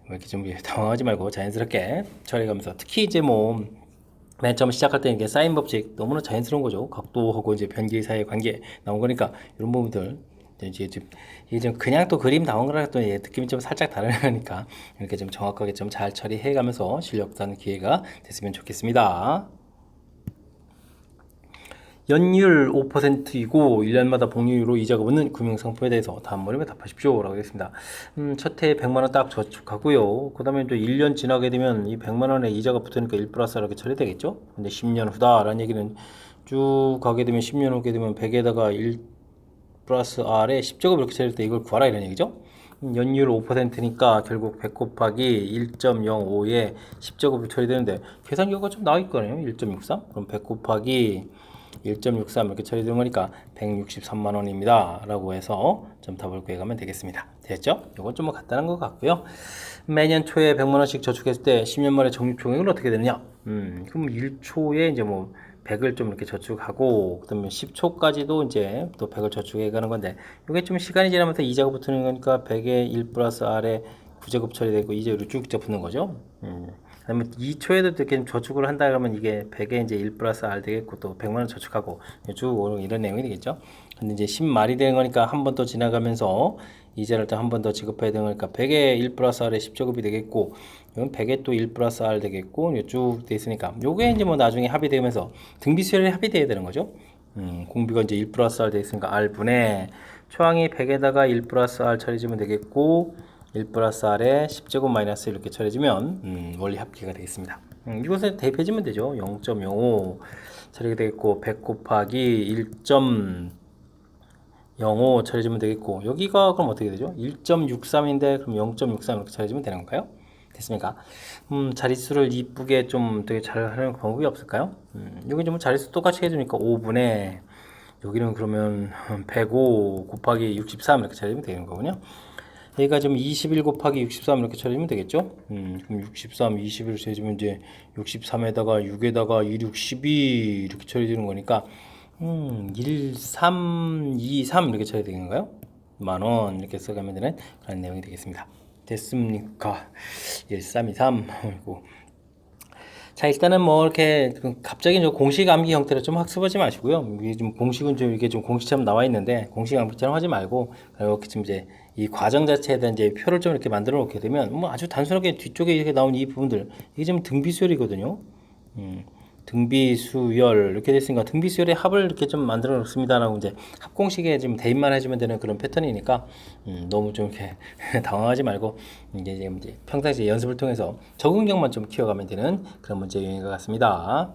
이렇게 좀 당황하지 말고 자연스럽게 처리해가면서, 특히 이제 뭐 맨 처음 시작할 때 이게 사인 법칙 너무나 자연스러운 거죠. 각도하고 이제 변기 사이의 관계 나온 거니까 이런 부분들 이제 좀 그냥 또 그림 나온 거랑 또 느낌이 좀 살짝 다르니까 이렇게 좀 정확하게 좀 잘 처리해가면서 실력 쌓는 기회가 됐으면 좋겠습니다. 연율 5%이고 1년마다 복리후로 이자가 붙는 금융상품에 대해서 다음 물음에 답하십시오 라고 하겠습니다. 첫 해에 100만원 딱 저축하고요. 그 다음에 또 1년 지나게 되면 이 100만원에 이자가 붙으니까 1 플러스 이렇게 처리되겠죠. 근데 10년 후다 라는 얘기는 쭉 가게 되면 10년 후게 되면 100에다가 1 플러스 R에 10제곱 이렇게 처리할 때 이걸 구하라 이런 얘기죠. 연율 5%니까 결국 100 곱하기 1.05에 10제곱이 처리되는데 계산 결과가 좀 나올 거네요. 1.63. 그럼 100 곱하기 1.63 이렇게 처리되는 거니까 163만원입니다 라고 해서 좀 답을 구해가면 되겠습니다. 됐죠? 이건 좀 뭐 간단한 것 같고요. 매년 초에 100만원씩 저축했을 때 10년 만에 적립총액은 어떻게 되느냐? 그럼 1초에 이제 뭐 100을 좀 이렇게 저축하고, 그 다음에 10초까지도 이제 또 100을 저축해 가는 건데, 이게 좀 시간이 지나면서 이자가 붙는 거니까 100에 1 플러스 R에 9제곱 처리되고 이자율이 쭉 붙는 거죠. 그다음에 2초에도 이렇게 저축을 한다 그러면 이게 100에 이제 1 플러스 R 되겠고, 또 100만원 저축하고 쭉 이런 내용이 되겠죠. 근데 이제 10말이 되는 거니까 한 번 더 지나가면서 이자를 또 한 번 더 지급해야 되는 거니까 100에 1 플러스 R에 10제곱이 되겠고, 이건 100에 또 1 플러스 R 되겠고, 쭉 돼 있으니까 요게 이제 뭐 나중에 합의되면서 등비수열이 합의돼야 되는 거죠. 공비가 이제 1 플러스 R 되어 있으니까 R분의 초항이 100에다가 1 플러스 R 처리해주면 되겠고 1 플러스 R에 10제곱 마이너스 이렇게 처리해주면 원리 합계가 되겠습니다. 이것을 대입해주면 되죠. 0.05 처리가 되겠고 100 곱하기 1.05 처리해주면 되겠고 여기가 그럼 어떻게 되죠? 1.63인데 그럼 0.63 이렇게 처리해주면 되는 건가요? 됐습니까? 자릿수를 이쁘게 좀 되게 잘 하는 방법이 없을까요? 여기 좀 자릿수 똑같이 해주니까 5분의 여기는 그러면 105 곱하기 63 이렇게 처리하면 되는 거군요. 여기가 좀 21 곱하기 63 이렇게 처리하면 되겠죠? 그럼 63, 21 해주면 이제 63에다가 6에다가 2, 6, 12 이렇게 처리되는 거니까 1, 3, 2, 3 이렇게 처리되는 건가요? 만원 이렇게 써가면 되는 그런 내용이 되겠습니다. 됐습니까? 1, 3, 2, 3 그리고 자 일단은 뭐 이렇게 갑자기 공식 암기 형태로 좀 학습하지 마시고요. 이게 좀 공식은 좀 이렇게 좀 공식처럼 나와 있는데 공식 암기처럼 하지 말고 이렇게 좀 이제 이 과정 자체에 대한 이제 표를 좀 이렇게 만들어 놓게 되면 뭐 아주 단순하게 뒤쪽에 이렇게 나온 이 부분들 이게 좀 등비수열이거든요. 등비수열 이렇게 됐으니까 등비수열의 합을 이렇게 좀 만들어 놓습니다라고 이제 합공식에 좀 대입만 해주면 되는 그런 패턴이니까 너무 좀 이렇게 당황하지 말고 이제 평상시 연습을 통해서 적응력만 좀 키워가면 되는 그런 문제 유형인 것 같습니다.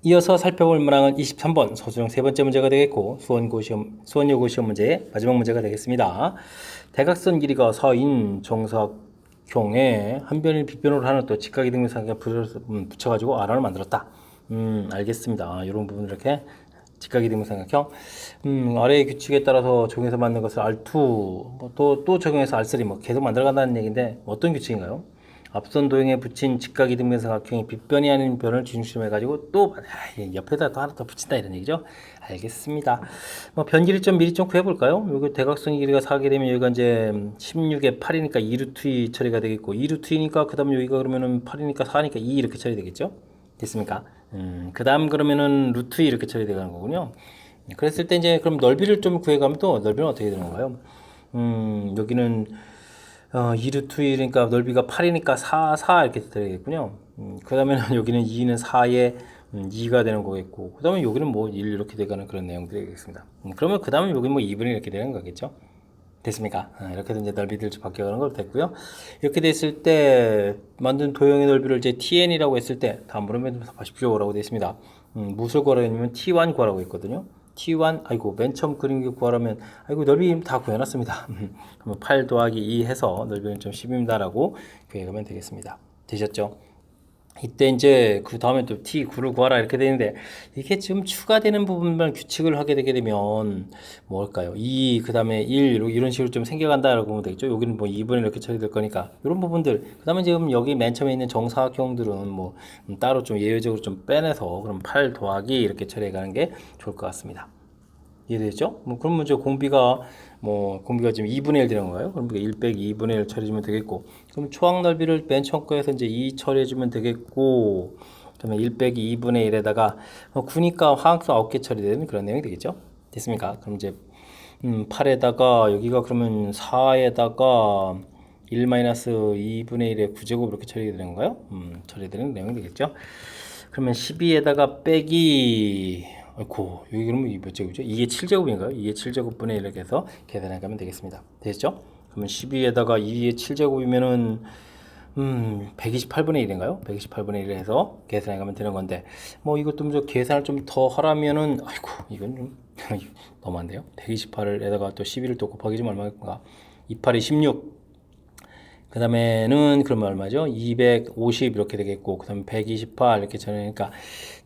이어서 살펴볼 문항은 23번 소수령 세 번째 문제가 되겠고 수원여고 시험 문제의 마지막 문제가 되겠습니다. 대각선 길이가 4인 정사각형에 한 변을 빗변으로 하는 또 직각이등변삼각형 붙여가지고 R을 만들었다. 알겠습니다. 이런 부분 이렇게 직각이등변삼각형 아래의 규칙에 따라서 적용해서 만든 것을 R2 또 적용해서 R3 뭐 계속 만들어간다는 얘기인데 어떤 규칙인가요? 앞선 도형에 붙인 직각이등변삼각형이 빗변이 아닌 변을 중심으로 해가지고 또 옆에다 또 하나 더 붙인다 이런 얘기죠. 알겠습니다. 뭐 변 길이 좀 미리 좀 구해볼까요? 여기 대각선 길이가 4게 되면 여기가 이제 16에 8이니까 2루트 2 처리가 되겠고 2루트 2니까 그 다음 여기가 그러면은 8이니까 4니까 2 이렇게 처리되겠죠. 됐습니까? 그 다음 그러면은 루트 2 이렇게 처리되는 거군요. 그랬을 때 이제 그럼 넓이를 좀 구해가면 또 넓이는 어떻게 되는 건가요? 여기는 2루트 1이니까 넓이가 8이니까 4 이렇게 되겠군요. 그 다음에는 여기는 2는 4에 2가 되는 거겠고 그 다음에 여기는 뭐 1 이렇게 되가는 그런 내용들이 되겠습니다. 그러면 그 다음에 여기 뭐 2분의 이렇게 되는 거겠죠. 됐습니까? 이렇게 이제 넓이들 바뀌어가는 걸 됐고요. 이렇게 됐을 때 만든 도형의 넓이를 이제 TN이라고 했을 때 다음으로 보십시오라고 되어 있습니다. 무엇을 구하라면 T1 구하라고 했거든요. T1 아이고 맨 처음 그린 게 구하라면 아이고 넓이 다 구해놨습니다. 그러면 8 더하기 2 해서 넓이는 좀 10입니다 라고 구해가면 되겠습니다. 되셨죠? 이때 이제 그 다음에 또 T9를 구하라 이렇게 되는데 이게 지금 추가되는 부분만 규칙을 하게 되게 되면 뭘까요? 2, 그 다음에 1 이런 식으로 좀 생겨간다라고 보면 되겠죠. 여기는 뭐 2분의 이렇게 처리될 거니까 이런 부분들 그 다음에 지금 여기 맨 처음에 있는 정사각형들은 뭐 따로 좀 예외적으로 좀 빼내서 그럼 8 더하기 이렇게 처리해 가는 게 좋을 것 같습니다. 이해되죠? 뭐 그러면 이제 공비가 지금 2분의 1 되는 건가요? 그럼 1 빼기 2분의 1 처리해주면 되겠고 그럼 초항 넓이를 맨 처음 거에서 이제 2 처리해주면 되겠고 그러면 1 빼기 2분의 1에다가 9니까 화학수 9개 처리되는 그런 내용이 되겠죠? 됐습니까? 그럼 이제 8에다가 여기가 그러면 4에다가 1 마이너스 2분의 1의 9제곱 이렇게 처리되는 건가요? 처리되는 내용이 되겠죠? 그러면 12에다가 빼기 아이고 여기 그러면 이 몇 제곱이죠? 이게 7제곱인가요? 이게 7제곱분의 1 이렇게 해서 계산해 가면 되겠습니다. 됐죠? 그러면 12에다가 2의 7제곱이면은 128분의 1인가요? 128분의 1 해서 계산해 가면 되는 건데 뭐 이것도 좀 계산을 좀 더 하라면은 아이고 이건 좀 너무한데요? 128에다가 또 12를 또 곱하기 좀 얼마일까? 28이 16 그 다음에는 그러면 얼마죠? 250 이렇게 되겠고 그 다음에 128 이렇게 전하니까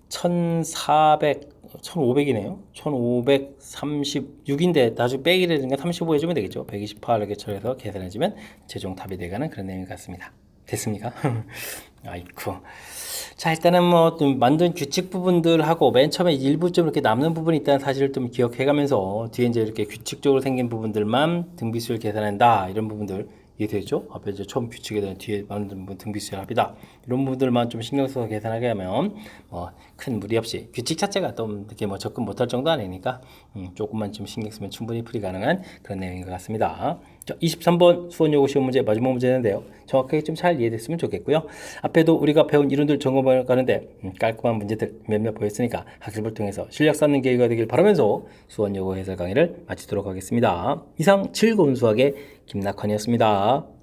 1400 1500이네요. 1536인데 나중에 빼기라든가 35 해주면 되겠죠. 128 이렇게 처리해서 계산해주면 최종 답이 되가는 그런 내용 같습니다. 됐습니까? 아이쿠. 자 일단은 뭐 만든 규칙 부분들하고 맨 처음에 일부 좀 이렇게 남는 부분이 있다는 사실을 좀 기억해가면서 뒤에 이제 이렇게 규칙적으로 생긴 부분들만 등비수를 계산한다 이런 부분들 이해되죠? 앞에 이제 처음 규칙에 대한 뒤에 만든 등비수열 합이다 이런 부분들만 좀 신경 써서 계산하게 하면 뭐 큰 무리 없이 규칙 자체가 또 이렇게 뭐 접근 못할 정도 아니니까 조금만 좀 신경 쓰면 충분히 풀이 가능한 그런 내용인 것 같습니다. 자, 23번 수원여고 시험 문제 마지막 문제인데요. 정확하게 좀 잘 이해됐으면 좋겠고요. 앞에도 우리가 배운 이론들 점검해 가는데 깔끔한 문제들 몇몇 보였으니까 학습을 통해서 실력 쌓는 계기가 되길 바라면서 수원여고 해설 강의를 마치도록 하겠습니다. 이상 즐거운 수학의 김낙환이었습니다.